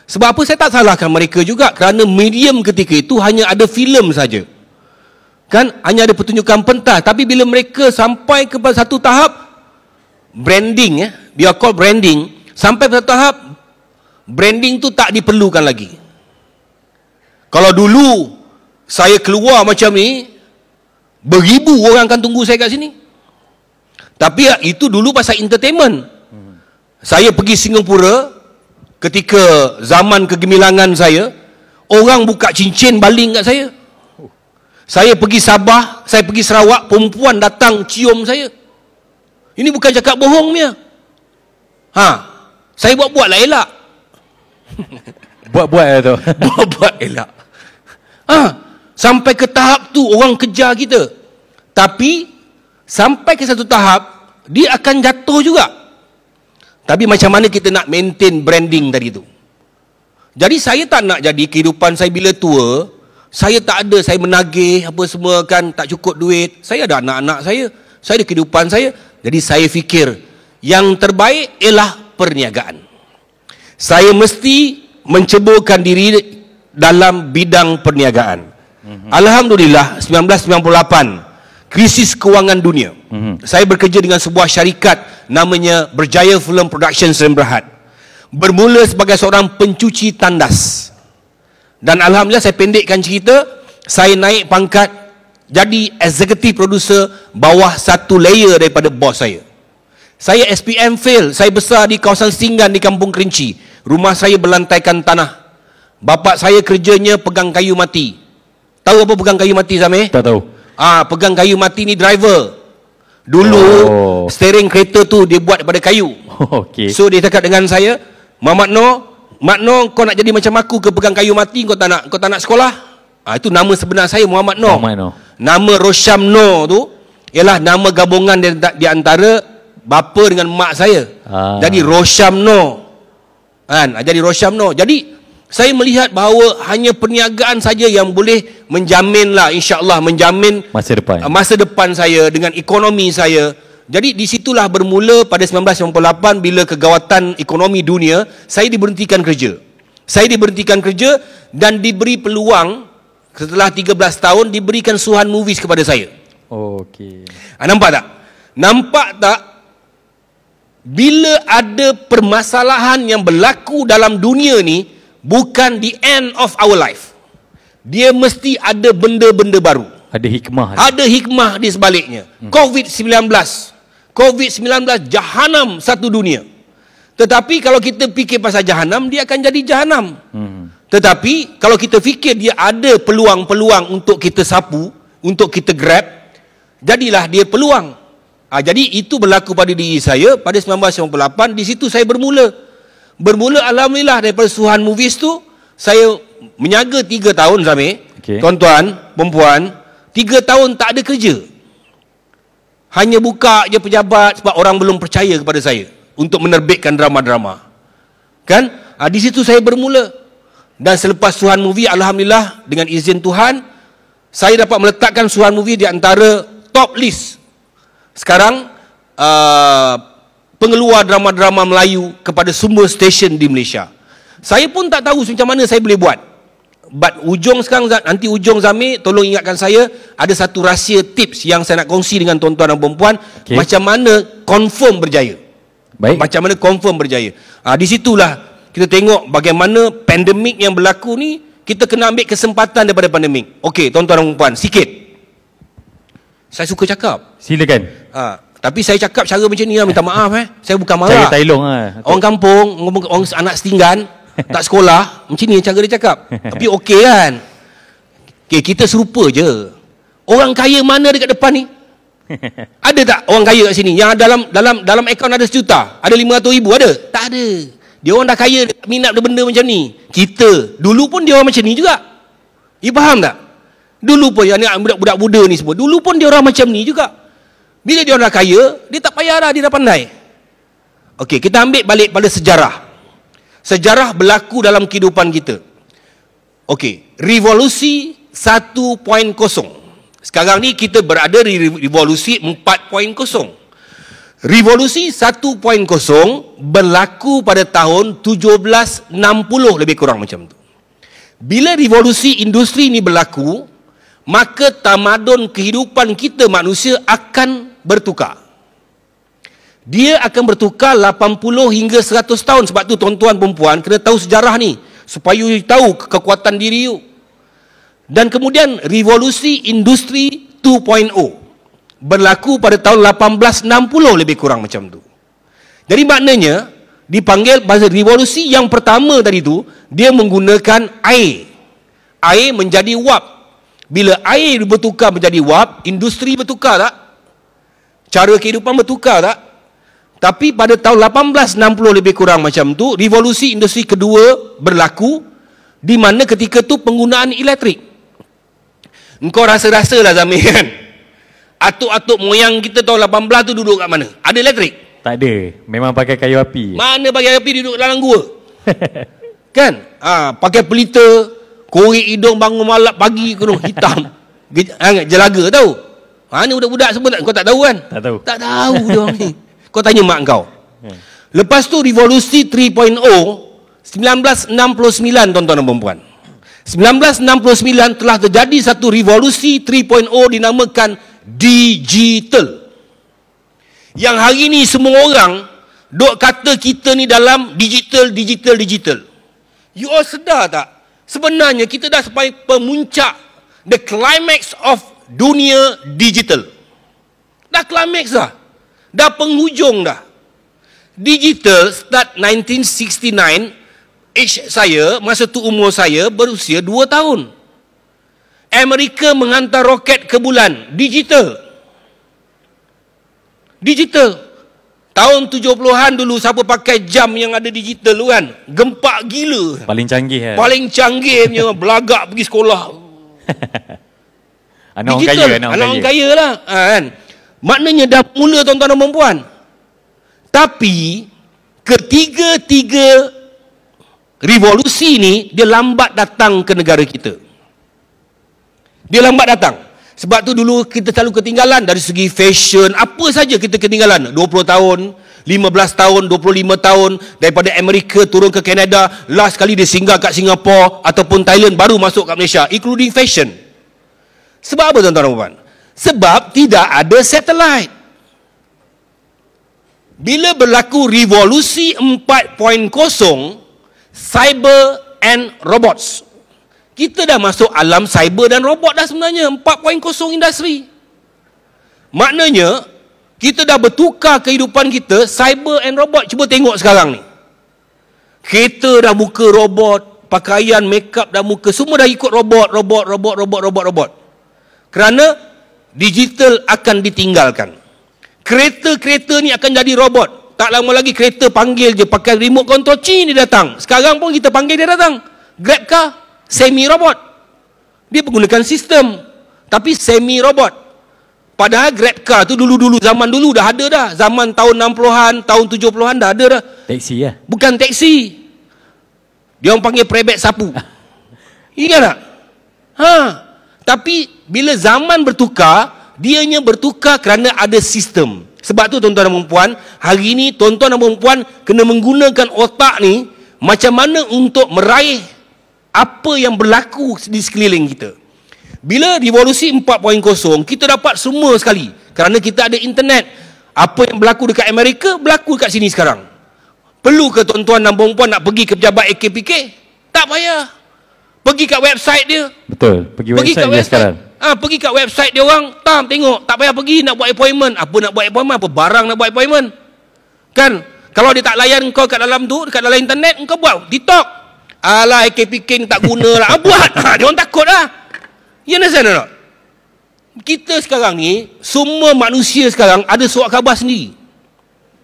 Sebab apa? Saya tak salahkan mereka juga, kerana medium ketika itu hanya ada filem saja. Kan, hanya ada pertunjukan pentas. Tapi bila mereka sampai kepada satu tahap branding, biar call branding, sampai pada tahap branding tu tak diperlukan lagi. Kalau dulu saya keluar macam ni, beribu orang akan tunggu saya kat sini. Tapi itu dulu pasal entertainment. Saya pergi Singapura ketika zaman kegemilangan saya, orang buka cincin baling kat saya. Saya pergi Sabah, saya pergi Sarawak, perempuan datang cium saya. Ini bukan cakap bohong dia. Saya buat-buat lah elak. Buat-buat lah tu. Buat-buat elak. Sampai ke tahap tu orang kejar kita. Tapi sampai ke satu tahap dia akan jatuh juga. Tapi macam mana kita nak maintain branding tadi tu. Jadi saya tak nak jadi kehidupan saya bila tua, saya tak ada, saya menagih apa semua kan, tak cukup duit. Saya ada anak-anak saya ada kehidupan saya. Jadi saya fikir yang terbaik ialah perniagaan. Saya mesti menceburkan diri dalam bidang perniagaan. Alhamdulillah 1998 krisis kewangan dunia. Saya bekerja dengan sebuah syarikat namanya Berjaya Film Production Sdn Bhd. Bermula sebagai seorang pencuci tandas. Dan alhamdulillah saya pendekkan cerita, saya naik pangkat jadi executive producer bawah satu layer daripada bos saya. Saya SPM fail, saya besar di kawasan Singgan di Kampung Kerinci. Rumah saya berlantaikan tanah. Bapa saya kerjanya pegang kayu mati. Tahu apa pegang kayu mati, Zamir? Tak tahu. Pegang kayu mati ni driver. Dulu steering kereta tu dia buat daripada kayu. Okay. So dia cakap dengan saya, Muhammad Noor, kau nak jadi macam aku ke pegang kayu mati, kau tak nak sekolah? Itu nama sebenar saya, Muhammad Noor. Nama Rosham Noor tu ialah nama gabungan di antara bapa dengan mak saya. Jadi Rosham Noor. Jadi Rosham Noor. Jadi saya melihat bahawa hanya perniagaan saja yang boleh menjaminlah, insya-Allah menjamin masa depan saya dengan ekonomi saya. Jadi disitulah bermula pada 1998 bila kegawatan ekonomi dunia, saya diberhentikan kerja. Saya diberhentikan kerja dan diberi peluang setelah 13 tahun diberikan Suhan Movies kepada saya. Okey. Nampak tak? Nampak tak? Bila ada permasalahan yang berlaku dalam dunia ni, bukan the end of our life. Dia mesti ada benda-benda baru. Ada hikmah. Ada hikmah di sebaliknya. COVID-19 jahanam satu dunia. Tetapi kalau kita fikir pasal jahanam, dia akan jadi jahanam. Tetapi kalau kita fikir dia ada peluang-peluang untuk kita sapu, untuk kita grab, jadilah dia peluang. Jadi itu berlaku pada diri saya pada 1998. Di situ saya bermula alhamdulillah daripada Suhan Movies tu saya menyaga 3 tahun, Zamir. Tuan-tuan, perempuan, 3 tahun tak ada kerja. Hanya buka je pejabat sebab orang belum percaya kepada saya untuk menerbitkan drama-drama. Kan? Di situ saya bermula. Dan selepas Suhan Movie, alhamdulillah dengan izin Tuhan, saya dapat meletakkan Suhan Movie di antara top list sekarang pengeluar drama-drama Melayu kepada semua stesen di Malaysia. Saya pun tak tahu macam mana saya boleh buat. But Ujong sekarang, nanti Ujong Zamir tolong ingatkan saya, ada satu rahsia tips yang saya nak kongsi dengan tuan-tuan dan perempuan, macam mana confirm berjaya. Baik. Macam mana confirm berjaya. Di situlah kita tengok bagaimana pandemik yang berlaku ni, kita kena ambil kesempatan daripada pandemik. Okey, tuan-tuan dan perempuan, sikit. Saya suka cakap. Silakan. Tapi saya cakap cara macam ni lah, minta maaf Saya bukan marah. Cara tailong lah. Orang kampung, orang anak setinggan, tak sekolah, macam ni cara dia cakap. Tapi okey kan? Okay, kita serupa je. Orang kaya mana dekat depan ni? Ada tak orang kaya kat sini yang dalam akaun ada 1 juta, ada 500,000, ada? Tak ada. Dia orang dah kaya, minat benda macam ni. Kita dulu pun dia orang macam ni juga. You faham tak? Dulu pun yang budak-budak muda ni semua, dulu pun dia orang macam ni juga. Bila dia orang dah kaya, dia tak payah dah, dia dah pandai. Okey, kita ambil balik pada sejarah. Sejarah berlaku dalam kehidupan kita. Okey, revolusi 1.0. Sekarang ni kita berada di revolusi 4.0. Revolusi 1.0 berlaku pada tahun 1760 lebih kurang macam tu. Bila revolusi industri ni berlaku, maka tamadun kehidupan kita manusia akan bertukar. Dia akan bertukar 80 hingga 100 tahun. Sebab tu tuan-tuan perempuan kena tahu sejarah ni, supaya you tahu kekuatan diri you. Dan kemudian revolusi industri 2.0 berlaku pada tahun 1860 lebih kurang macam tu. Jadi maknanya dipanggil bahasa revolusi yang pertama tadi tu, dia menggunakan air. Air menjadi wap. Bila air bertukar menjadi wap, industri bertukar tak? Cara kehidupan bertukar tak? Tapi pada tahun 1860 lebih kurang macam tu, revolusi industri kedua berlaku, di mana ketika tu penggunaan elektrik. Engkau rasa-rasa lah Zamir kan? Atuk-atuk moyang kita tahun 18 tu duduk kat mana? Ada elektrik? Tak ada. Memang pakai kayu api. Mana pakai api, duduk dalam gua? Kan? Pakai pelita, korek hidung bangun malam pagi kena hitam. Jelaga tahu? Mana budak-budak semua kau tak tahu kan? Tak tahu. Tak tahu dia orang ni. Kau tanya mak kau. Lepas tu revolusi 3.0 1969 tuan-tuan dan perempuan. 1969 telah terjadi satu revolusi 3.0 dinamakan digital. Yang hari ni semua orang duk kata kita ni dalam digital. You all sedar tak? Sebenarnya kita dah sampai pemuncak, the climax of dunia digital. Dah climax dah. Dah penghujung dah. Digital start 1969. Age saya, masa tu umur saya berusia 2 tahun. Amerika menghantar roket ke bulan. Digital. Tahun 70-an dulu siapa pakai jam yang ada digital tu kan? Gempak gila. Paling canggih Paling canggih punya, belagak pergi sekolah. Anak orang kaya lah kan? Maknanya dah mula tuan-tuan dan perempuan. Tapi ketiga-tiga revolusi ni dia lambat datang ke negara kita. Dia lambat datang. Sebab tu dulu kita selalu ketinggalan dari segi fashion, apa saja kita ketinggalan. 20 tahun, 15 tahun, 25 tahun daripada Amerika turun ke Canada, last kali dia singgah kat Singapura ataupun Thailand, baru masuk kat Malaysia, including fashion. Sebab apa tuan-tuan dan puan? Sebab tidak ada satellite. Bila berlaku revolusi 4.0, cyber and robots, kita dah masuk alam cyber dan robot dah sebenarnya. 4.0 industri. Maknanya kita dah bertukar kehidupan kita, cyber and robot. Cuba tengok sekarang ni, kereta dah muka robot, pakaian, make up dah muka, semua dah ikut robot. Kerana digital akan ditinggalkan. Kereta-kereta ni akan jadi robot. Tak lama lagi kereta panggil je, pakai remote control, dia datang. Sekarang pun kita panggil dia datang. Grab car, semi-robot. Dia menggunakan sistem, tapi semi-robot. Padahal Grab car tu dulu-dulu, zaman dulu dah ada dah. Zaman tahun 60-an, tahun 70-an dah ada dah. Taksi ya. Bukan taksi. Dia orang panggil prebet sapu. Ingat tak? Tapi bila zaman bertukar, dianya bertukar kerana ada sistem. Sebab tu tuan-tuan dan puan, hari ni tuan-tuan dan puan kena menggunakan otak ni macam mana untuk meraih apa yang berlaku di sekeliling kita. Bila revolusi 4.0, kita dapat semua sekali kerana kita ada internet. Apa yang berlaku dekat Amerika berlaku dekat sini sekarang. Perlu ke tuan-tuan dan puan nak pergi ke pejabat AKPK? Tak payah. Pergi kat website dia. Betul, pergi website dia sekarang. Pergi kat website dia orang, tengok, tak payah pergi nak buat appointment. Apa nak buat appointment? Apa barang nak buat appointment? Kan? Kalau dia tak layan kau kat dalam tu, dekat dalam internet, kau buat TikTok. Alah, AKPK tak guna lah. Buat. Dia orang takut lah. You understand tak? Kita sekarang ni, semua manusia sekarang ada surat khabar sendiri.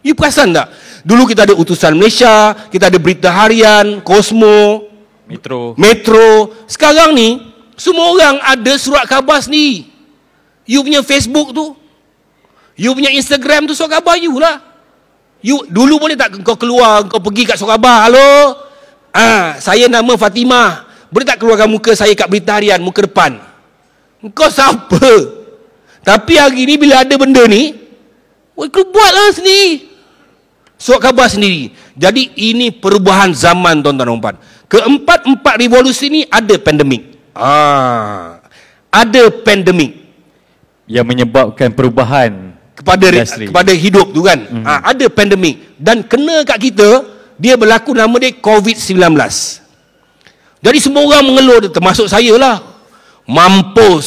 You perasan tak? Dulu kita ada Utusan Malaysia, kita ada Berita Harian, Cosmo, Metro. Sekarang ni, semua orang ada surat khabar sendiri. You punya Facebook tu, you punya Instagram tu surat khabar you lah. You, dulu boleh tak kau keluar, kau pergi kat surat khabar, halo, saya nama Fatimah, boleh tak keluarkan muka saya kat Berita Harian, muka depan? Kau siapa? Tapi hari ni bila ada benda ni, kau buatlah sendiri. Surat khabar sendiri. Jadi ini perubahan zaman tuan-tuan dan puan. Keempat revolusi ni ada pandemik. Ada pandemik yang menyebabkan perubahan kepada hidup tu kan. Ada pandemik dan kena kat kita, dia berlaku nama dia COVID-19. Jadi semua orang mengeluh, termasuk saya lah. Mampus,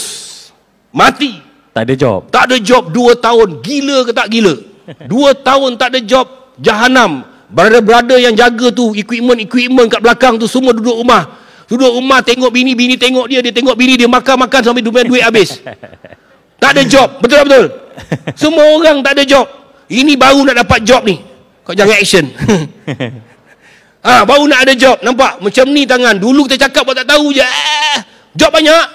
mati, tak ada job. Tak ada job 2 tahun. Gila ke tak gila? 2 tahun tak ada job, jahanam. Brother-brother yang jaga tu, equipment kat belakang tu semua duduk rumah. Duduk rumah tengok bini tengok dia tengok bini dia, makan sampai duit habis. Tak ada job, betul tak betul? Semua orang tak ada job. Ini baru nak dapat job ni. Kau jangan action. Baru nak ada job, nampak? Macam ni tangan. Dulu kita cakap buat tak tahu je. Job banyak.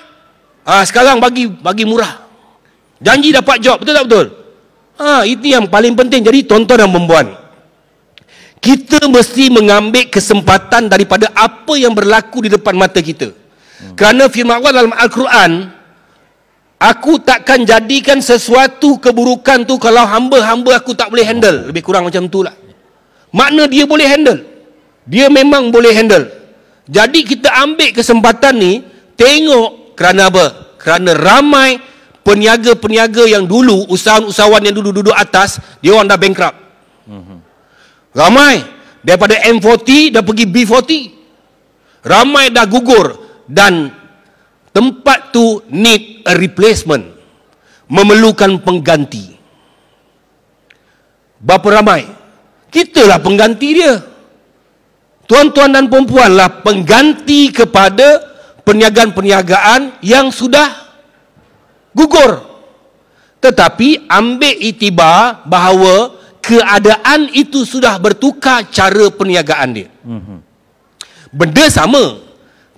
Sekarang bagi murah. Janji dapat job, betul tak betul? Itu yang paling penting. Jadi tuan-tuan dan puan, kita mesti mengambil kesempatan daripada apa yang berlaku di depan mata kita. Kerana firman Allah dalam Al-Quran, aku takkan jadikan sesuatu keburukan tu kalau hamba-hamba aku tak boleh handle. Lebih kurang macam tu lah. Makna dia boleh handle. Dia memang boleh handle. Jadi kita ambil kesempatan ni, tengok kerana apa? Kerana ramai peniaga-peniaga yang dulu, usahawan-usahawan yang dulu duduk atas, dia orang dah bankrupt. Ramai daripada M40 dah pergi B40. Ramai dah gugur dan tempat tu need a replacement, memerlukan pengganti. Berapa ramai? Kitalah pengganti dia. Tuan-tuan dan puan-puan lah pengganti kepada perniagaan-perniagaan yang sudah gugur. Tetapi ambil iktibar bahawa keadaan itu sudah bertukar cara perniagaan dia. Benda sama,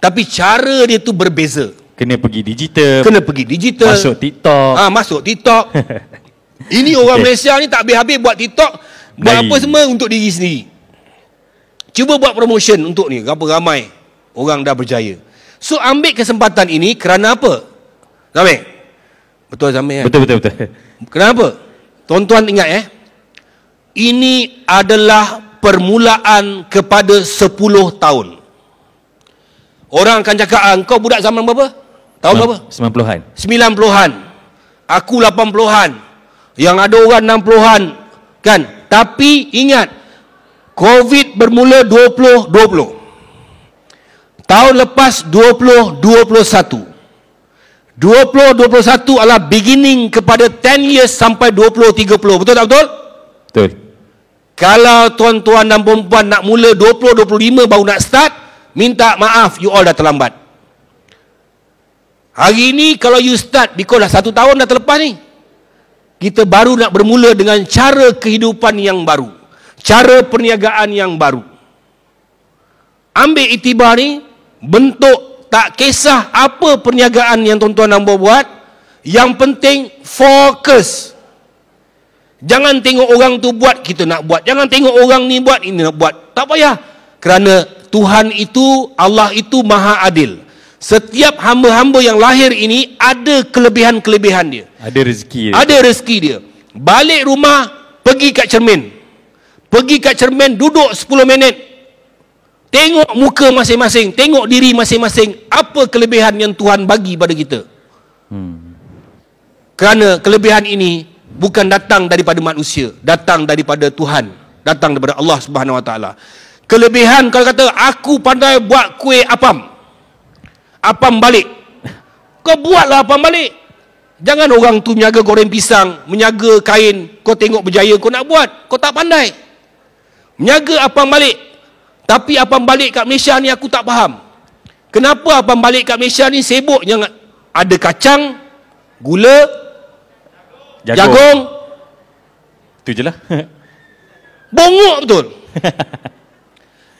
tapi cara dia tu berbeza. Kena pergi digital. Masuk TikTok. Ini orang Malaysia ni tak habis-habis buat TikTok. Buat apa semua untuk diri sendiri. Cuba buat promotion untuk ni. Ramai orang dah berjaya. So ambil kesempatan ini kerana apa? Zamir? Betul Zamir kan? Betul. Kenapa? Tuan-tuan ingat ini adalah permulaan kepada 10 tahun. Orang akan cakap, kau budak zaman berapa? Tahun berapa? 90-an. Aku 80-an. Yang ada orang 60-an. Kan? Tapi ingat, COVID bermula 2020. Tahun lepas 2021 adalah beginning kepada 10 years sampai 2030. Betul tak betul? Betul. Kalau tuan-tuan dan perempuan nak mula 2025 baru nak start, minta maaf, you all dah terlambat. Hari ini kalau you start, because dah 1 tahun dah terlepas ni, kita baru nak bermula dengan cara kehidupan yang baru, cara perniagaan yang baru. Ambil iktibar ni, bentuk, tak kisah apa perniagaan yang tuan-tuan nak buat, Yang penting fokus. Jangan tengok orang tu buat, kita nak buat. Jangan tengok orang ni buat, ini nak buat. Tak payah. Kerana Tuhan itu, Allah itu maha adil. Setiap hamba-hamba yang lahir ini ada kelebihan-kelebihan dia. Ada rezeki dia. Ada rezeki dia. Balik rumah, pergi kat cermin. Pergi kat cermin, duduk 10 minit. Tengok muka masing-masing, tengok diri masing-masing. Apa kelebihan yang Tuhan bagi pada kita. Kerana kelebihan ini bukan datang daripada manusia, datang daripada Tuhan, datang daripada Allah Subhanahu Wa Taala. Kelebihan kalau kata aku pandai buat kuih apam. Apam balik. Kau buatlah apam balik. Jangan orang tu menyaga goreng pisang, menyaga kain, kau tengok berjaya kau nak buat, kau tak pandai. Menyaga apam balik. Tapi apam balik kat Malaysia ni aku tak faham. Kenapa apam balik kat Malaysia ni sibuk yang ada kacang, gula, jagung. Itu je lah. Bongok betul.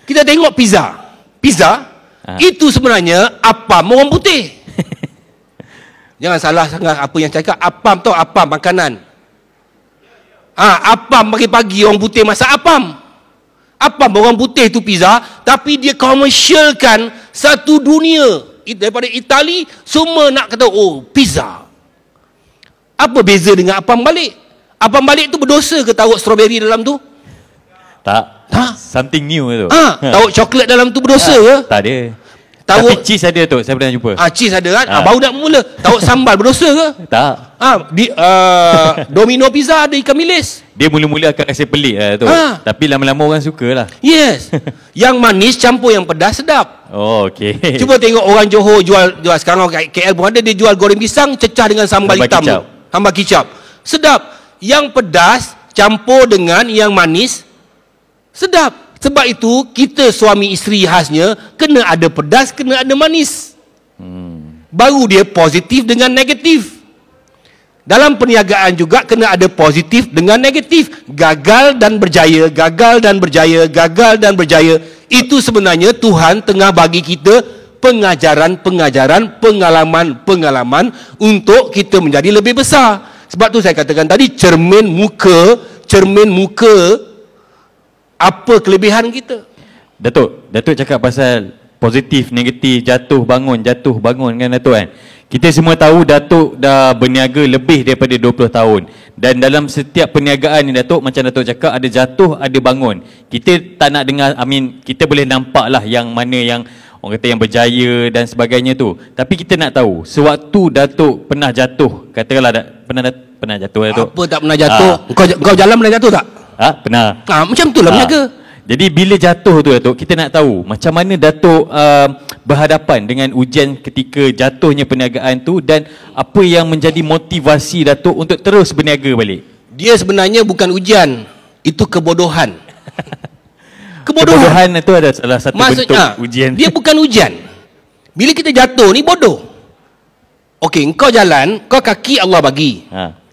Kita tengok pizza. Pizza itu sebenarnya apam orang putih. Jangan salah sangat apa yang cakap. Apam tu apam makanan. Apam pagi-pagi orang putih masak apam. Apam orang putih tu pizza, tapi dia komersialkan satu dunia. Daripada Itali semua nak kata oh pizza. Apa beza dengan apam balik? Apam balik tu berdosa ke taruh strawberry dalam tu? Tak. Something new tu. Taruh coklat dalam tu berdosa ke? Tak ada. Taruh, tapi cheese ada tu, saya pernah jumpa. Cheese ada kan? Baru nak mula. Taruh sambal berdosa ke? Tak. Domino pizza ada ikan bilis. Dia mula-mula akan rasa pelik lah tu. Tapi lama-lama orang suka lah. Yes. Yang manis campur yang pedas sedap. Oh, okey. Cuba tengok orang Johor jual sekarang KL pun ada, dia jual goreng pisang cecah dengan sambal hitam. Sambal kicap. Sedap. Yang pedas campur dengan yang manis sedap. Sebab itu kita suami isteri khasnya kena ada pedas, kena ada manis. Baru dia positif dengan negatif. Dalam perniagaan juga kena ada positif dengan negatif. Gagal dan berjaya, gagal dan berjaya, gagal dan berjaya. Itu sebenarnya Tuhan tengah bagi kita pengajaran-pengajaran, pengalaman-pengalaman untuk kita menjadi lebih besar. Sebab tu saya katakan tadi, cermin muka apa kelebihan kita. Datuk cakap pasal positif, negatif, jatuh bangun kan Datuk kan. Kita semua tahu Datuk dah berniaga lebih daripada 20 tahun. Dan dalam setiap perniagaan ni Datuk, macam Datuk cakap, ada jatuh, ada bangun. Kita tak nak dengar, kita boleh nampak lah yang mana yang orang kata yang berjaya dan sebagainya tu. Tapi kita nak tahu, sewaktu Datuk pernah jatuh, katakanlah pernah jatuh Datuk. Apa tak pernah jatuh? Kau jalan pernah jatuh tak? Pernah. Macam tu lah berniaga. Jadi bila jatuh tu Datuk, kita nak tahu macam mana Datuk berhadapan dengan ujian ketika jatuhnya perniagaan tu, dan apa yang menjadi motivasi Datuk untuk terus berniaga balik. Dia sebenarnya bukan ujian, itu kebodohan. Kebodohan itu ada salah satu bentuk ujian. Dia bukan ujian. Bila kita jatuh ni bodoh. Okey, engkau jalan, kau kaki Allah bagi.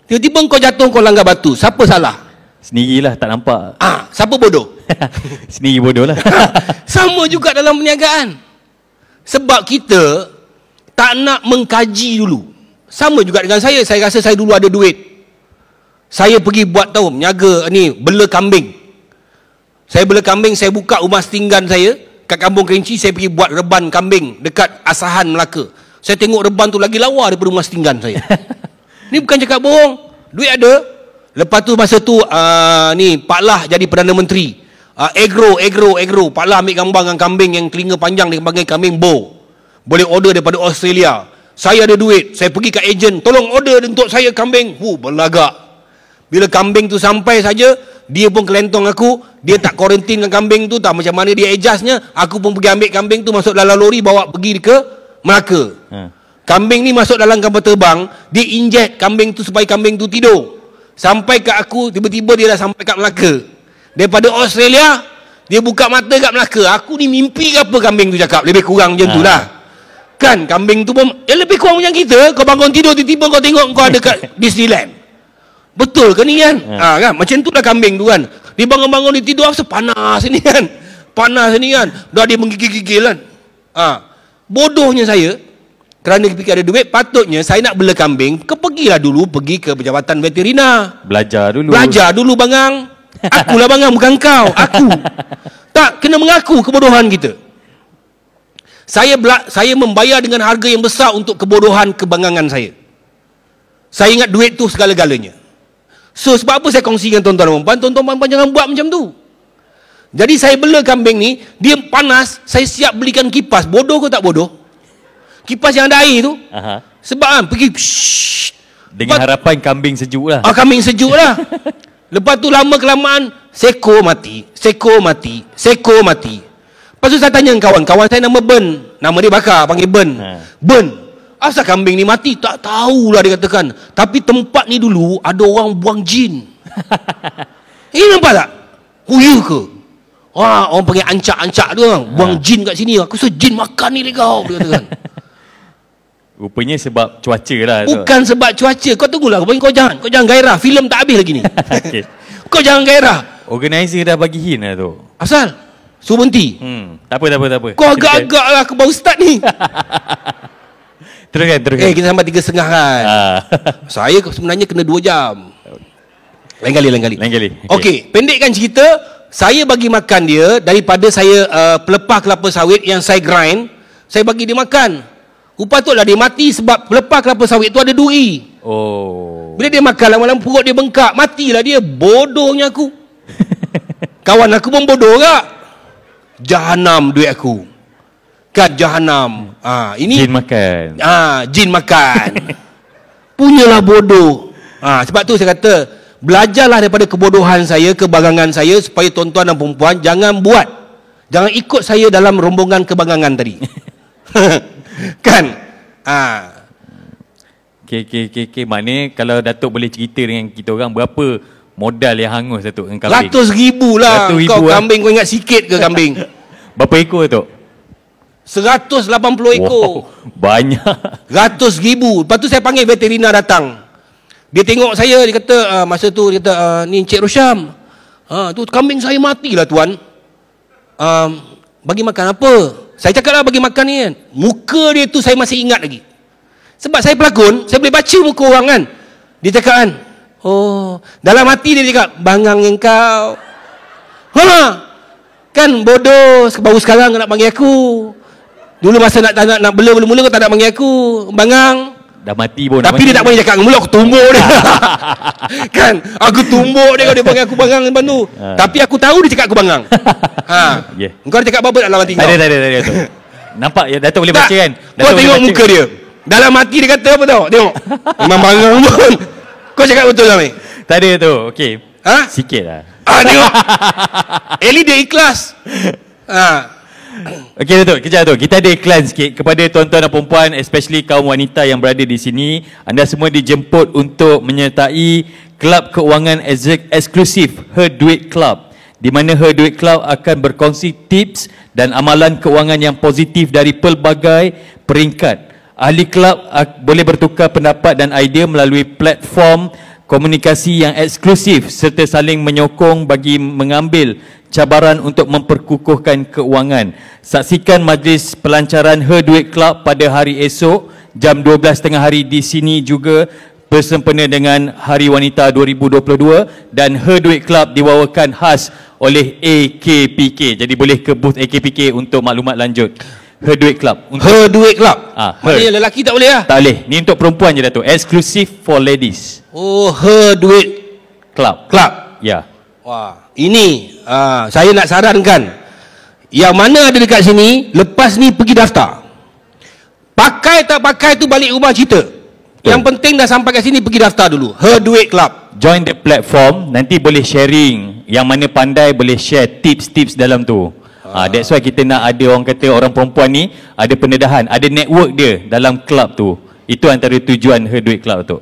Tiba-tiba engkau jatuh, kau langgar batu. Siapa salah? Sendirilah, tak nampak. Siapa bodoh? Sendiri bodoh lah. Sama juga dalam perniagaan. Sebab kita tak nak mengkaji dulu. Sama juga dengan saya. Saya rasa saya dulu ada duit. Saya pergi buat tahu, menyaga ni, bela kambing. Saya bela kambing, saya buka rumah setinggan saya kat Kampung Kerinci. Saya pergi buat reban kambing dekat Asahan, Melaka. Saya tengok reban tu lagi lawa daripada rumah setinggan saya. Ni bukan cakap bohong. Duit ada. Lepas tu masa tu ni Pak Lah jadi Perdana Menteri. Agro. Pak Lah ambil gambar dengan kambing yang telinga panjang, dia panggil kambing Bo. Boleh order daripada Australia. Saya ada duit, saya pergi kat ejen, tolong order untuk saya kambing. Berlagak. Bila kambing tu sampai saja, dia pun kelentong aku. Dia tak kuarantin dengan kambing tu, tak macam mana dia adjustnya. Aku pun pergi ambil kambing tu, masuk dalam lori, bawa pergi ke Melaka. Kambing ni masuk dalam kapal terbang, dia inject kambing tu supaya kambing tu tidur. Sampai kat aku, tiba-tiba dia dah sampai kat Melaka. Daripada Australia, dia buka mata kat Melaka. Aku ni mimpi ke apa kambing tu cakap. Lebih kurang macam tu lah. Kan kambing tu pun lebih kurang macam kita. Kau bangun tidur, tiba-tiba kau tengok kau ada kat Disneyland. Betul ke ni kan? Kan? Macam tu lah kambing tu kan. Dia bangun-bangun, dia tidur, apa panas ni kan. Panas ni kan. Dah dia menggigil-gigil kan. Bodohnya saya, Kerana fikir ada duit, patutnya saya nak bela kambing, pergilah dulu pergi ke Jabatan Veterina. Belajar dulu. Belajar dulu bangang. Akulah bangang, bukan kau. Aku. Tak, kena mengaku kebodohan kita. Saya membayar dengan harga yang besar untuk kebodohan kebangangan saya. Saya ingat duit tu segala-galanya. So, sebab apa saya kongsi dengan tuan-tuan dan puan? Tuan-tuan dan puan jangan buat macam tu. Jadi saya bela kambing ni, dia panas, saya siap belikan kipas. Bodoh ke tak bodoh? Kipas yang ada air tu. Aha. Sebab kan, pergi dengan harapan kambing sejuk lah. Kambing sejuk lah. Lepas tu lama kelamaan seko mati. Lepas tu saya tanya kawan saya nama Ben. Nama dia bakar, panggil Ben. Ben, asal kambing ni mati? Tak tahulah dia katakan. Tapi tempat ni dulu ada orang buang jin. Ini nampak tak? Oh ya ke? Orang panggil ancak-ancak tu orang. Buang jin kat sini. Aku rasa jin makan ni dia kau, dia katakan. Rupanya sebab cuaca lah. Bukan sebab cuaca. Kau tunggulah. Kau jangan gairah. Filem tak habis lagi ni. Okay. Kau jangan gairah. Organizer dah bagi hint lah tu. Asal? Suruh berhenti. Tak apa. Kau agak-agak lah. Aku baru start ni. Teruskan. Kita sampai 3.30 kan. Saya sebenarnya kena 2 jam. Lain kali. Okey, pendekkan cerita. Saya bagi makan dia daripada saya pelepah kelapa sawit yang saya grind. Saya bagi dia makan. Patutlah dia mati sebab pelepah kelapa sawit tu ada duri. Oh. Bila dia makan lama-lama perut dia bengkak, matilah dia. Bodohnya aku. Kawan aku pun bodoh tak? Jahanam duit aku. Kad jahanam. Ini jin makan. Jin makan. Punyalah bodoh. Sebab tu saya kata, belajarlah daripada kebodohan saya, kebangangan saya, supaya tuan-tuan dan perempuan jangan ikut saya dalam rombongan kebangangan tadi. Kan? Okay. Maknanya kalau Datuk boleh cerita dengan kita orang, berapa modal yang hangus Datuk dengan kambing? 100,000 lah. Kau kambing, kau ingat sikit ke kambing? Berapa ekor Datuk? 180 ekor. Banyak. 100,000. Lepas tu saya panggil veterina datang. Dia tengok saya, dia kata, masa tu dia kata, ni Encik Rosyam. Tu kambing saya matilah tuan. Bagi makan apa? Saya cakap lah bagi makan ni kan. Muka dia tu saya masih ingat lagi. Sebab saya pelakon, saya boleh baca muka orang kan. Dia cakap kan, dalam hati dia cakap, bangang engkau. Kan bodoh, baru sekarang nak panggil aku. Dulu masa nak bela mula-mula kau tak nak panggil aku. Bangang. Dah mati pun. Tapi dia tak boleh cakap mula, aku tumbuk dia. Kan, aku tumbuk dia kalau dia panggil aku bangang lepas tu. Tapi aku tahu dia cakap aku bangang. Engkau ada cakap apa dalam hati kau? Tak ada. Nampak ya, Datuk boleh baca kan? Kau tengok muka dia. Dalam hati dia kata apa tau? Tengok. Memang bangang pun. Kau cakap betul lah ni? Tak ada tu. Okey. Sikit lah. Tengok. Eli dia ikhlas. Okey Datuk, kejap Datuk. Kita ada iklan sikit kepada tuan-tuan dan perempuan, especially kaum wanita yang berada di sini. Anda semua dijemput untuk menyertai Kelab Keuangan Eksklusif Her Duit Club, di mana Her Duit Club akan berkongsi tips dan amalan keuangan yang positif dari pelbagai peringkat. Ahli kelab boleh bertukar pendapat dan idea melalui platform komunikasi yang eksklusif serta saling menyokong bagi mengambil cabaran untuk memperkukuhkan keuangan. Saksikan majlis pelancaran Her Duit Club pada hari esok jam 12.30 hari di sini juga bersempena dengan Hari Wanita 2022, dan Her Duit Club dibawakan khas oleh AKPK. Jadi boleh ke booth AKPK untuk maklumat lanjut. Her Duit Club. Her Duit Club. Maknanya lelaki tak boleh lah? Tak boleh. Ni untuk perempuan je Datuk. Exclusive for ladies. Her Duit Club. Ya. Wah, ini saya nak sarankan, yang mana ada dekat sini, lepas ni pergi daftar. Pakai tak pakai tu balik rumah cerita. Yang penting dah sampai kat sini, pergi daftar dulu. Her Duit Club. Join the platform, nanti boleh sharing. Yang mana pandai boleh share tips-tips dalam tu. That's why kita nak ada orang kata, orang perempuan ni ada pendedahan, ada network dia dalam club tu. Itu antara tujuan Her Duit Club tu.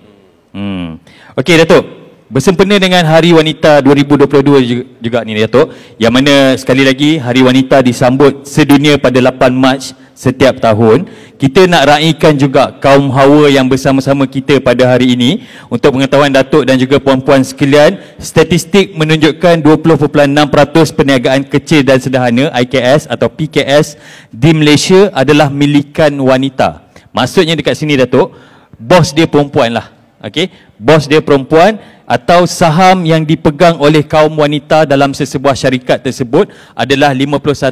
Okey Datuk, bersempena dengan Hari Wanita 2022 juga ni Datuk, yang mana sekali lagi Hari Wanita disambut sedunia pada 8 Mac setiap tahun. Kita nak raikan juga kaum hawa yang bersama-sama kita pada hari ini. Untuk pengetahuan Datuk dan juga puan-puan sekalian, statistik menunjukkan 20.6% perniagaan kecil dan sederhana IKS atau PKS di Malaysia adalah milikan wanita. Maksudnya dekat sini Datuk, bos dia perempuan lah. Okey, bos dia perempuan atau saham yang dipegang oleh kaum wanita dalam sesebuah syarikat tersebut adalah 51%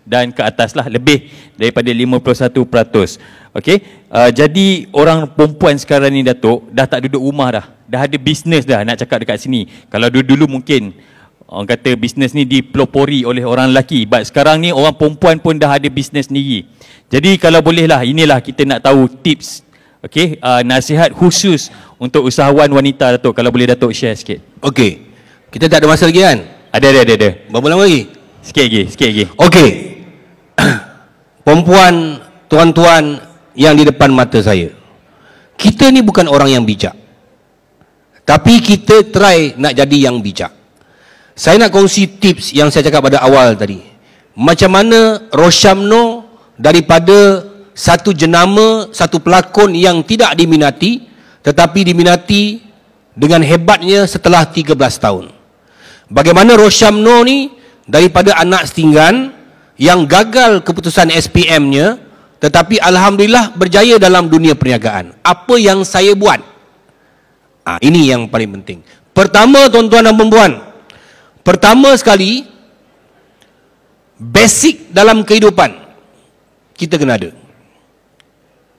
dan ke atas lah, lebih daripada 51%. Okey, jadi orang perempuan sekarang ni Datuk dah tak duduk rumah dah ada bisnes dah, nak cakap dekat sini. Kalau dulu mungkin orang kata bisnes ni dipelopori oleh orang lelaki, but sekarang ni orang perempuan pun dah ada bisnes sendiri. Jadi kalau boleh lah, inilah kita nak tahu tips, okey, nasihat khusus untuk usahawan wanita Datuk, kalau boleh Datuk share sikit. Okey, kita tak ada masa lagi kan? Ada. Berapa lama lagi? Sikit lagi. Okey. Perempuan, tuan-tuan yang di depan mata saya, kita ni bukan orang yang bijak, tapi kita try nak jadi yang bijak. Saya nak kongsi tips yang saya cakap pada awal tadi. Macam mana Roshamno daripada satu jenama, satu pelakon yang tidak diminati, tetapi diminati dengan hebatnya setelah 13 tahun. Bagaimana Roshamno ni daripada anak setinggan yang gagal keputusan SPM-nya, tetapi alhamdulillah berjaya dalam dunia perniagaan. Apa yang saya buat? Ini yang paling penting. Pertama, tuan-tuan dan puan-puan, pertama sekali, basic dalam kehidupan kita kena ada.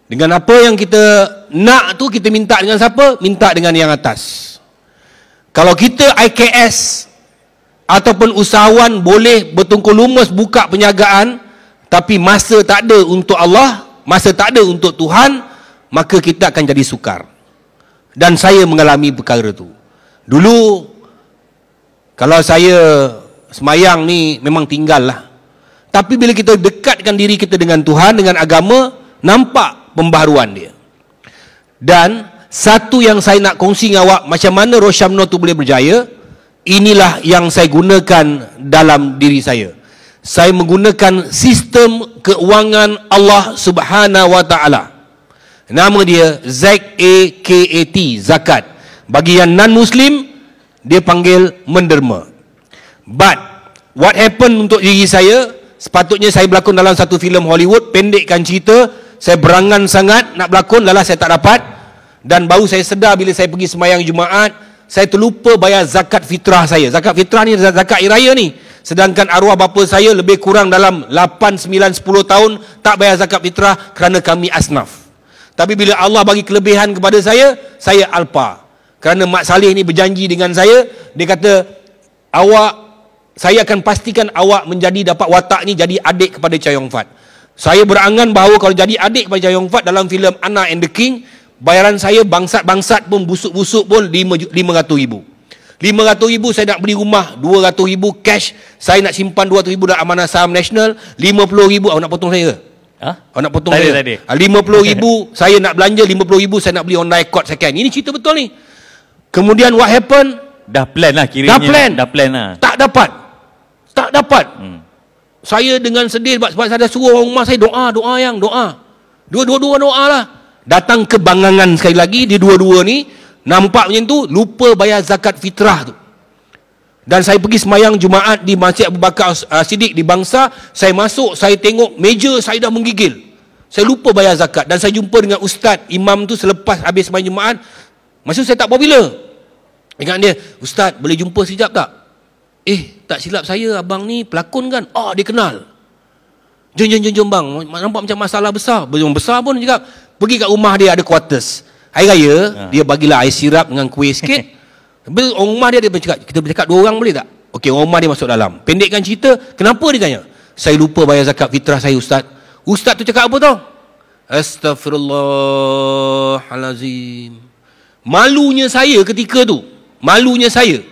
Dengan apa yang kita nak tu, kita minta dengan siapa? Minta dengan yang atas. Kalau kita IKS ataupun usahawan boleh bertungkul lumus buka perniagaan, tapi masa tak ada untuk Allah, masa tak ada untuk Tuhan, maka kita akan jadi sukar. Dan saya mengalami perkara tu. Dulu kalau saya semayang ni memang tinggal lah, tapi bila kita dekatkan diri kita dengan Tuhan, dengan agama, nampak pembaharuan dia. Dan satu yang saya nak kongsi dengan awak, macam mana Roshamno tu boleh berjaya, inilah yang saya gunakan dalam diri saya. Saya menggunakan sistem keuangan Allah Subhanahu wa taala. Nama dia ZAKAT, zakat. Bagi yang non-muslim, dia panggil menderma. But what happened untuk diri saya, sepatutnya saya berlakon dalam satu filem Hollywood, pendekkan cerita, saya berangan sangat nak berlakon, lala saya tak dapat. Dan baru saya sedar bila saya pergi sembahyang Jumaat, saya terlupa bayar zakat fitrah saya. Zakat fitrah ni zakat hari raya ni. Sedangkan arwah bapa saya lebih kurang dalam 8, 9, 10 tahun tak bayar zakat fitrah kerana kami asnaf. Tapi bila Allah bagi kelebihan kepada saya alpa. Kerana Mak Saleh ni berjanji dengan saya, dia kata, saya akan pastikan awak menjadi dapat watak ni jadi adik kepada Chai Yong Fat. Saya berangan bahawa kalau jadi adik kepada Chai Yong Fat dalam filem Anna and the King, bayaran saya bangsat-bangsat pun, busuk-busuk pun 500,000. 500,000 saya nak beli rumah, 200,000 cash, saya nak simpan 200,000 dalam amanah saham nasional, 50,000 awak nak potong saya ke? Awak nak potong saya? 50,000 saya nak belanja, 50,000 saya nak beli Honda Accord second. Ini cerita betul ni. Kemudian what happen? Dah plan lah kiranya. Dah plan lah. Tak dapat. Saya dengan sedih sebab saya dah suruh orang rumah saya doa. Dua-dua doa lah. Datang ke bangangan sekali lagi, dia dua-dua ni nampak macam tu, lupa bayar zakat fitrah tu. Dan saya pergi semayang Jumaat di Masjid Abu Bakar Siddiq di Bangsa. Saya masuk, saya tengok meja saya dah menggigil. Saya lupa bayar zakat. Dan saya jumpa dengan ustaz imam tu selepas habis semayang Jumaat. Maksud saya tak popular. Ingat dia, ustaz boleh jumpa sekejap tak? Tak silap saya, abang ni pelakon kan? Dia kenal. Jom bang, nampak macam masalah besar. Belum besar pun dia cakap, pergi kat rumah dia, ada quarters. Hari raya, dia bagilah air sirap dengan kuih sikit. Orang rumah dia bercakap, kita bercakap 2 orang boleh tak? Okey, orang rumah dia masuk dalam. Pendekkan cerita, kenapa dia tanya? Saya lupa bayar zakat fitrah saya, ustaz. Ustaz tu cakap apa tau? Astaghfirullahalazim. Malunya saya ketika tu. Malunya saya.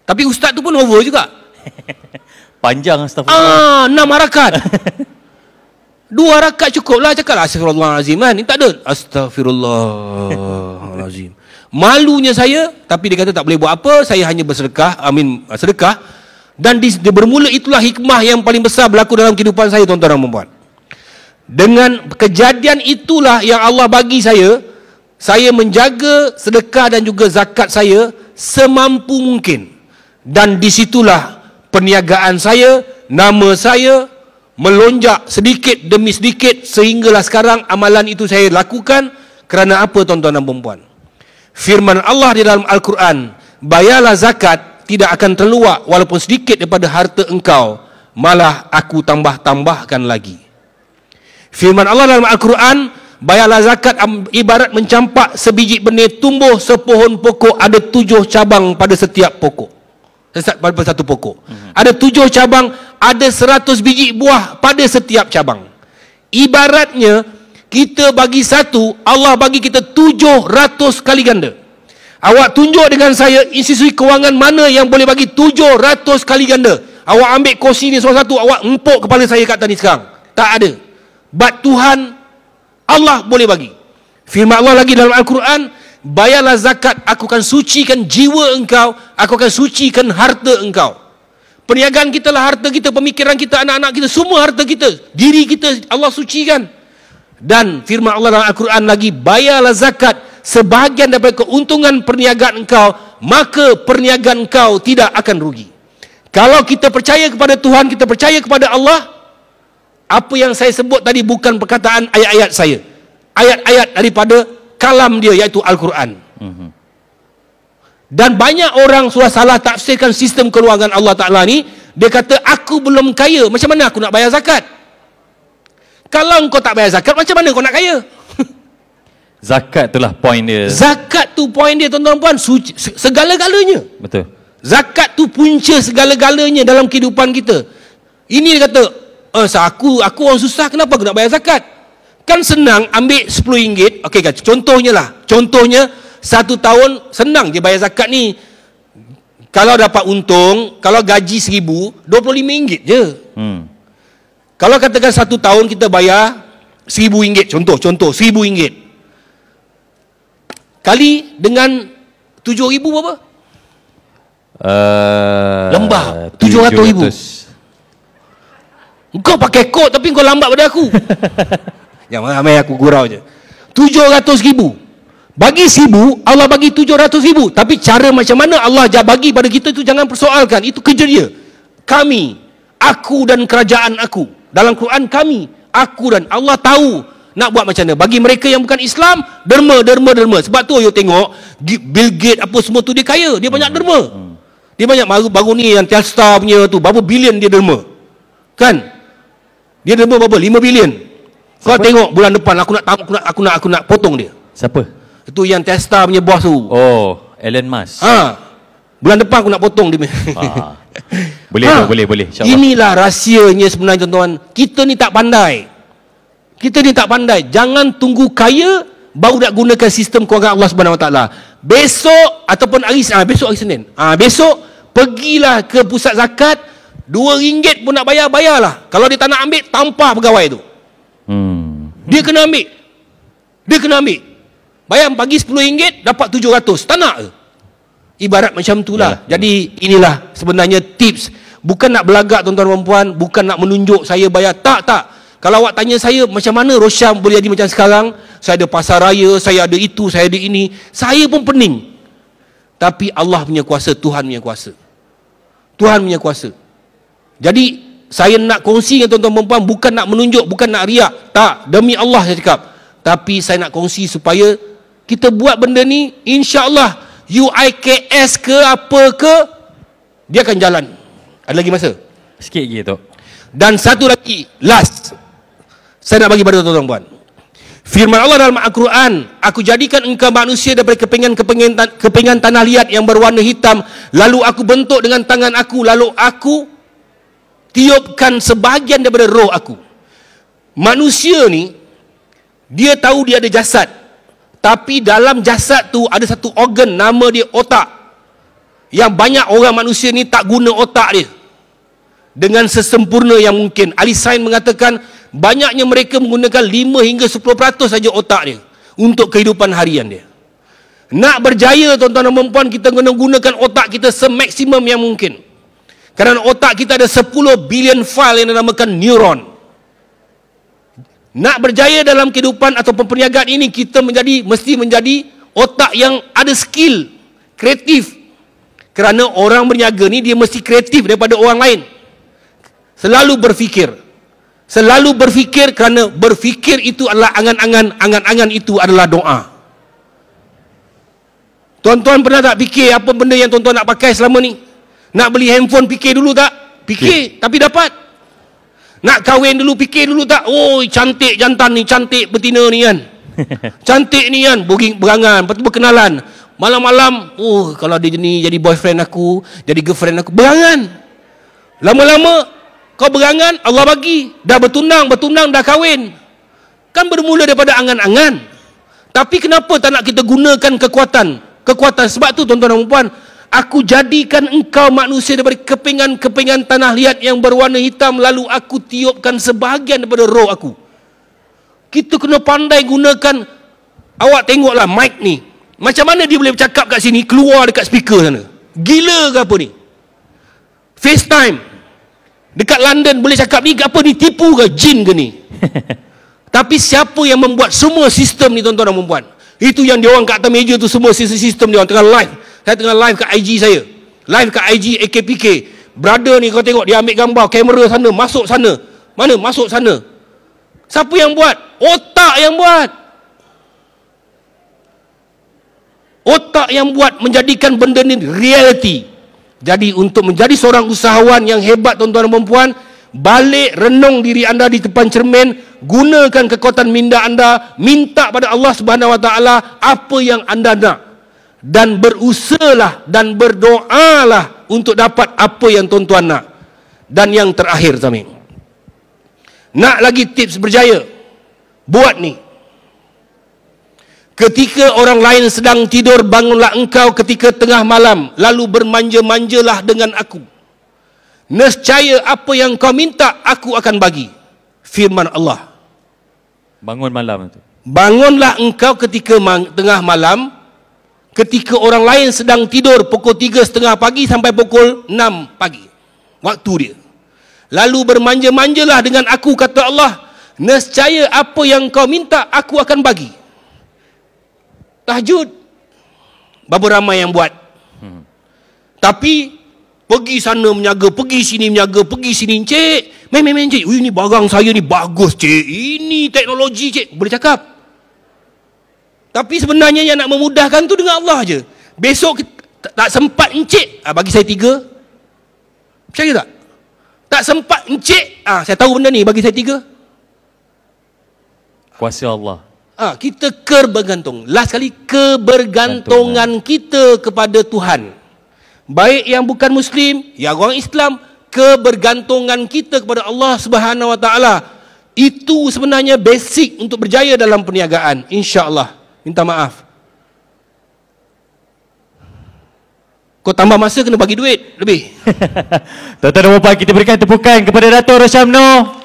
Tapi ustaz tu pun over juga. Panjang astagfirullah. 6 harakat. 2 harakat cukup lah, cakap lah astagfirullahalazim kan. Ini tak ada. Astagfirullahalazim. Malunya saya, tapi dia kata tak boleh buat apa, saya hanya bersedekah, sedekah. Dan dia bermula, itulah hikmah yang paling besar berlaku dalam kehidupan saya, tuan-tuan dan puan-puan. Dengan kejadian itulah yang Allah bagi saya menjaga sedekah dan juga zakat saya semampu mungkin. Dan disitulah perniagaan saya, nama saya melonjak sedikit demi sedikit sehinggalah sekarang amalan itu saya lakukan. Kerana apa tuan-tuan dan puan-puan? Firman Allah di dalam Al-Quran, bayarlah zakat, tidak akan terluak walaupun sedikit daripada harta engkau, malah aku tambah-tambahkan lagi. Firman Allah dalam Al-Quran, bayarlah zakat ibarat mencampak sebiji benih tumbuh sepohon pokok, ada 7 cabang pada setiap pokok. Pada satu pokok. Ada 7 cabang, ada 100 biji buah pada setiap cabang. Ibaratnya, kita bagi satu, Allah bagi kita 700 kali ganda. Awak tunjuk dengan saya institusi kewangan mana yang boleh bagi 700 kali ganda. Awak ambil kursi ni salah satu, awak empuk kepala saya kat tadi sekarang. Tak ada. But Tuhan, Allah boleh bagi. Firman Allah lagi dalam Al-Quran, bayarlah zakat, aku akan sucikan jiwa engkau, aku akan sucikan harta engkau. Perniagaan kita lah harta kita, pemikiran kita, anak-anak kita, semua harta kita, diri kita Allah sucikan. Dan firman Allah dalam Al-Quran lagi, bayarlah zakat sebahagian daripada keuntungan perniagaan engkau, maka perniagaan engkau tidak akan rugi. Kalau kita percaya kepada Tuhan, kita percaya kepada Allah, apa yang saya sebut tadi bukan perkataan ayat-ayat saya, ayat-ayat daripada kalam dia, iaitu Al-Quran. Dan banyak orang sudah salah tafsirkan sistem keluarga Allah Ta'ala ni. Dia kata, aku belum kaya, macam mana aku nak bayar zakat? Kalau kau tak bayar zakat, macam mana kau nak kaya? Zakat itulah poin dia. Zakat tu poin dia, tuan-tuan puan, segala-galanya. Betul. Zakat tu punca segala-galanya dalam kehidupan kita. Ini dia kata, aku orang susah, kenapa aku nak bayar zakat? Kan senang ambil RM10. Okey kan, contohnya 1 tahun senang je bayar zakat ni. Kalau dapat untung, kalau gaji RM1,000, RM25 je. Kalau katakan 1 tahun kita bayar RM1,000, contoh RM1,000. Kali dengan 7,000 berapa? Lembah 700,000. Kau pakai kod tapi kau lambat pada aku. Jangan ramai aku gurau je. 700,000. Bagi 1,000, Allah bagi 700,000. Tapi cara macam mana Allah bagi pada kita itu jangan persoalkan. Itu kerja dia. Kami, aku dan kerajaan aku. Dalam Quran kami, aku dan Allah tahu nak buat macam mana. Bagi mereka yang bukan Islam, derma. Sebab tu you tengok Bill Gates apa semua tu dia kaya, dia banyak derma. Dia banyak baru ni yang Telstar punya tu berapa bilion dia derma. Kan? Dia derma berapa? 5 bilion. Kau tengok bulan depan aku nak potong dia. Siapa? Itu yang Telstar punya bos tu. Oh, Elon Musk. Bulan depan aku nak potong dia. Boleh. Inilah rahsianya sebenarnya, tuan-tuan. Kita ni tak pandai. Jangan tunggu kaya baru nak gunakan sistem kewangan Allah Subhanahu Wa Taala. Besok ataupun hari Senin. Besok pergilah ke pusat zakat, RM2 pun nak bayarlah. Kalau dia tak nak ambil, tampar pegawai tu. Dia kena ambil. Bayar pagi RM10, dapat RM700. Tak nak ke? Ibarat macam itulah. Jadi inilah sebenarnya tips. Bukan nak belagak, tuan-tuan dan puan, bukan nak menunjuk saya bayar. Tak. Kalau awak tanya saya macam mana Rosyam boleh jadi macam sekarang, saya ada pasar raya, saya ada itu, saya ada ini, saya pun pening. Tapi Allah punya kuasa, Tuhan punya kuasa. Jadi saya nak kongsi dengan tuan-tuan dan puan, bukan nak menunjuk, bukan nak riak. Tak, demi Allah saya cakap. Tapi saya nak kongsi supaya kita buat benda ni, insya-Allah UIKS ke apa ke, dia akan jalan. Ada lagi masa? Sikit lagi tu. Dan satu lagi, last, saya nak bagi pada tuan-tuan puan. Firman Allah dalam Al-Quran, aku jadikan engkau manusia daripada kepingan tanah liat yang berwarna hitam, lalu aku bentuk dengan tangan aku, lalu aku tiupkan sebahagian daripada roh aku. Manusia ni, dia tahu dia ada jasad, tapi dalam jasad tu ada satu organ, nama dia otak. Yang banyak orang manusia ni tak guna otak dia dengan sesempurna yang mungkin. Ahli sains mengatakan banyaknya mereka menggunakan 5 hingga 10% saja otak dia untuk kehidupan harian dia. Nak berjaya, tuan-tuan dan puan, kita kena gunakan otak kita semaksimum yang mungkin. Kerana otak kita ada 10 bilion file yang dinamakan neuron. Nak berjaya dalam kehidupan atau perniagaan ini, kita mesti menjadi otak yang ada skill, kreatif. Kerana orang berniaga ni dia mesti kreatif daripada orang lain. Selalu berfikir. Selalu berfikir, kerana berfikir itu adalah angan-angan, angan-angan itu adalah doa. Tuan-tuan pernah tak fikir apa benda yang tuan-tuan nak pakai selama ni? Nak beli handphone fikir dulu tak? Fikir, tapi dapat. Nak kahwin dulu fikir dulu tak? Oh, cantik jantan ni, cantik betina ni kan. Cantik ni kan, berangan, lepas tu berkenalan. Malam-malam, oh kalau dia ni jadi boyfriend aku, jadi girlfriend aku, berangan. Lama-lama kau berangan, Allah bagi, dah bertunang, dah kahwin. Kan bermula daripada angan-angan. Tapi kenapa tak nak kita gunakan kekuatan? Sebab tu tuan-tuan dan puan, aku jadikan engkau manusia daripada kepingan-kepingan tanah liat yang berwarna hitam, lalu aku tiupkan sebahagian daripada roh aku. Kita kena pandai gunakan. Awak tengoklah mic ni, macam mana dia boleh bercakap kat sini, keluar dekat speaker sana. Gila ke apa ni? FaceTime dekat London boleh cakap ni, apa ni, tipu ke, jin ke ni? Tapi siapa yang membuat semua sistem ni tuan-tuan dan puan? Itu yang dia orang kat atas meja tu, semua sistem dia orang tengah live. Saya tengah live kat IG saya, live kat IG AKPK. Brother ni kau tengok, dia ambil gambar, kamera sana, masuk sana. Mana? Masuk sana. Siapa yang buat? Otak yang buat. Otak yang buat menjadikan benda ni reality. Jadi untuk menjadi seorang usahawan yang hebat tuan-tuan dan puan, balik renung diri anda di depan cermin, gunakan kekuatan minda anda, minta pada Allah Subhanahu Wa Taala apa yang anda nak, dan berusahalah dan berdoalah untuk dapat apa yang tuan-tuan nak. Dan yang terakhir Zamir, nak lagi tips berjaya, buat ni. Ketika orang lain sedang tidur, bangunlah engkau ketika tengah malam, lalu bermanja-manjalah dengan aku. Nescaya apa yang kau minta, aku akan bagi. Firman Allah. Bangun malam itu. Bangunlah engkau ketika tengah malam, ketika orang lain sedang tidur, pukul 3:30 pagi sampai pukul 6 pagi. Waktu dia. Lalu bermanja-manjalah dengan aku, kata Allah. Nescaya apa yang kau minta, aku akan bagi. Tahajud. Berapa ramai yang buat? Tapi pergi sana menjaga, pergi sini menjaga, pergi sini, cik, main cik, ini barang saya ni bagus cik, ini teknologi cik, boleh cakap. Tapi sebenarnya yang nak memudahkan tu dengan Allah je. Besok tak sempat encik, bagi saya 3. Percaya tak? Tak sempat encik, saya tahu benda ni, bagi saya 3. Kuasa Allah. Kita bergantung. Last kali, kebergantungan kita kepada Tuhan. Baik yang bukan Muslim, yang orang Islam, kebergantungan kita kepada Allah Subhanahu Wa Taala. Itu sebenarnya basic untuk berjaya dalam perniagaan. InsyaAllah. Minta maaf. Kau tambah masa, kena bagi duit lebih. Tuan-tuan dan puan, kita berikan tepukan kepada Dato' Roshamno.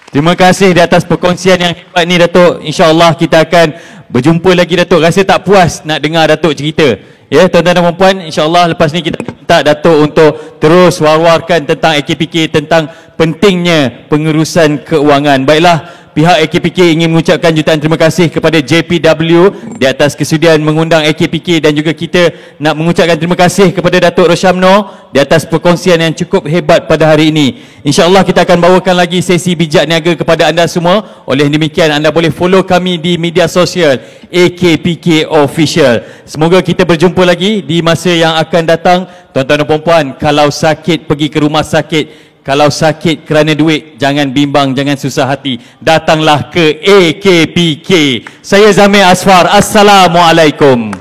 Terima kasih di atas perkongsian yang hebat ni Datuk. InsyaAllah kita akan berjumpa lagi Datuk. Rasa tak puas nak dengar Datuk cerita. Ya, tuan-tuan dan puan, insyaAllah lepas ni kita minta Datuk untuk terus war-warkan tentang AKPK, tentang pentingnya pengurusan keuangan. Baiklah, pihak AKPK ingin mengucapkan jutaan terima kasih kepada JPW di atas kesudian mengundang AKPK, dan juga kita nak mengucapkan terima kasih kepada Datuk Roshamno di atas perkongsian yang cukup hebat pada hari ini. InsyaAllah kita akan bawakan lagi sesi bijak niaga kepada anda semua. Oleh demikian, anda boleh follow kami di media sosial AKPK Official. Semoga kita berjumpa lagi di masa yang akan datang. Tuan-tuan dan puan-puan, kalau sakit pergi ke rumah sakit. Kalau sakit kerana duit, jangan bimbang, jangan susah hati. Datanglah ke AKPK. Saya Zamir Asfar. Assalamualaikum.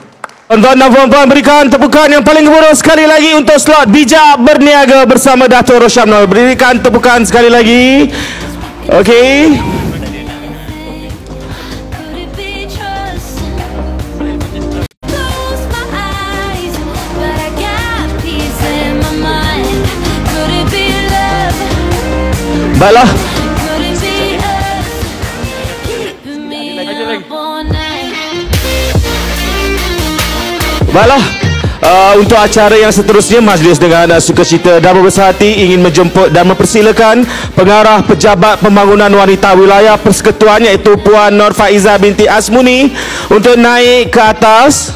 Tuan-tuan dan puan-puan, berikan tepukan yang paling gemuruh sekali lagi untuk slot bijak berniaga bersama Dato' Roshamno. Berikan tepukan sekali lagi. Okey. Baiklah. Baiklah. Untuk acara yang seterusnya, majlis dengan sukacita dan berbesar hati ingin menjemput dan mempersilakan Pengarah Pejabat Pembangunan Wanita Wilayah Persekutuan, iaitu Puan Nur Faiza binti Asmuni, untuk naik ke atas.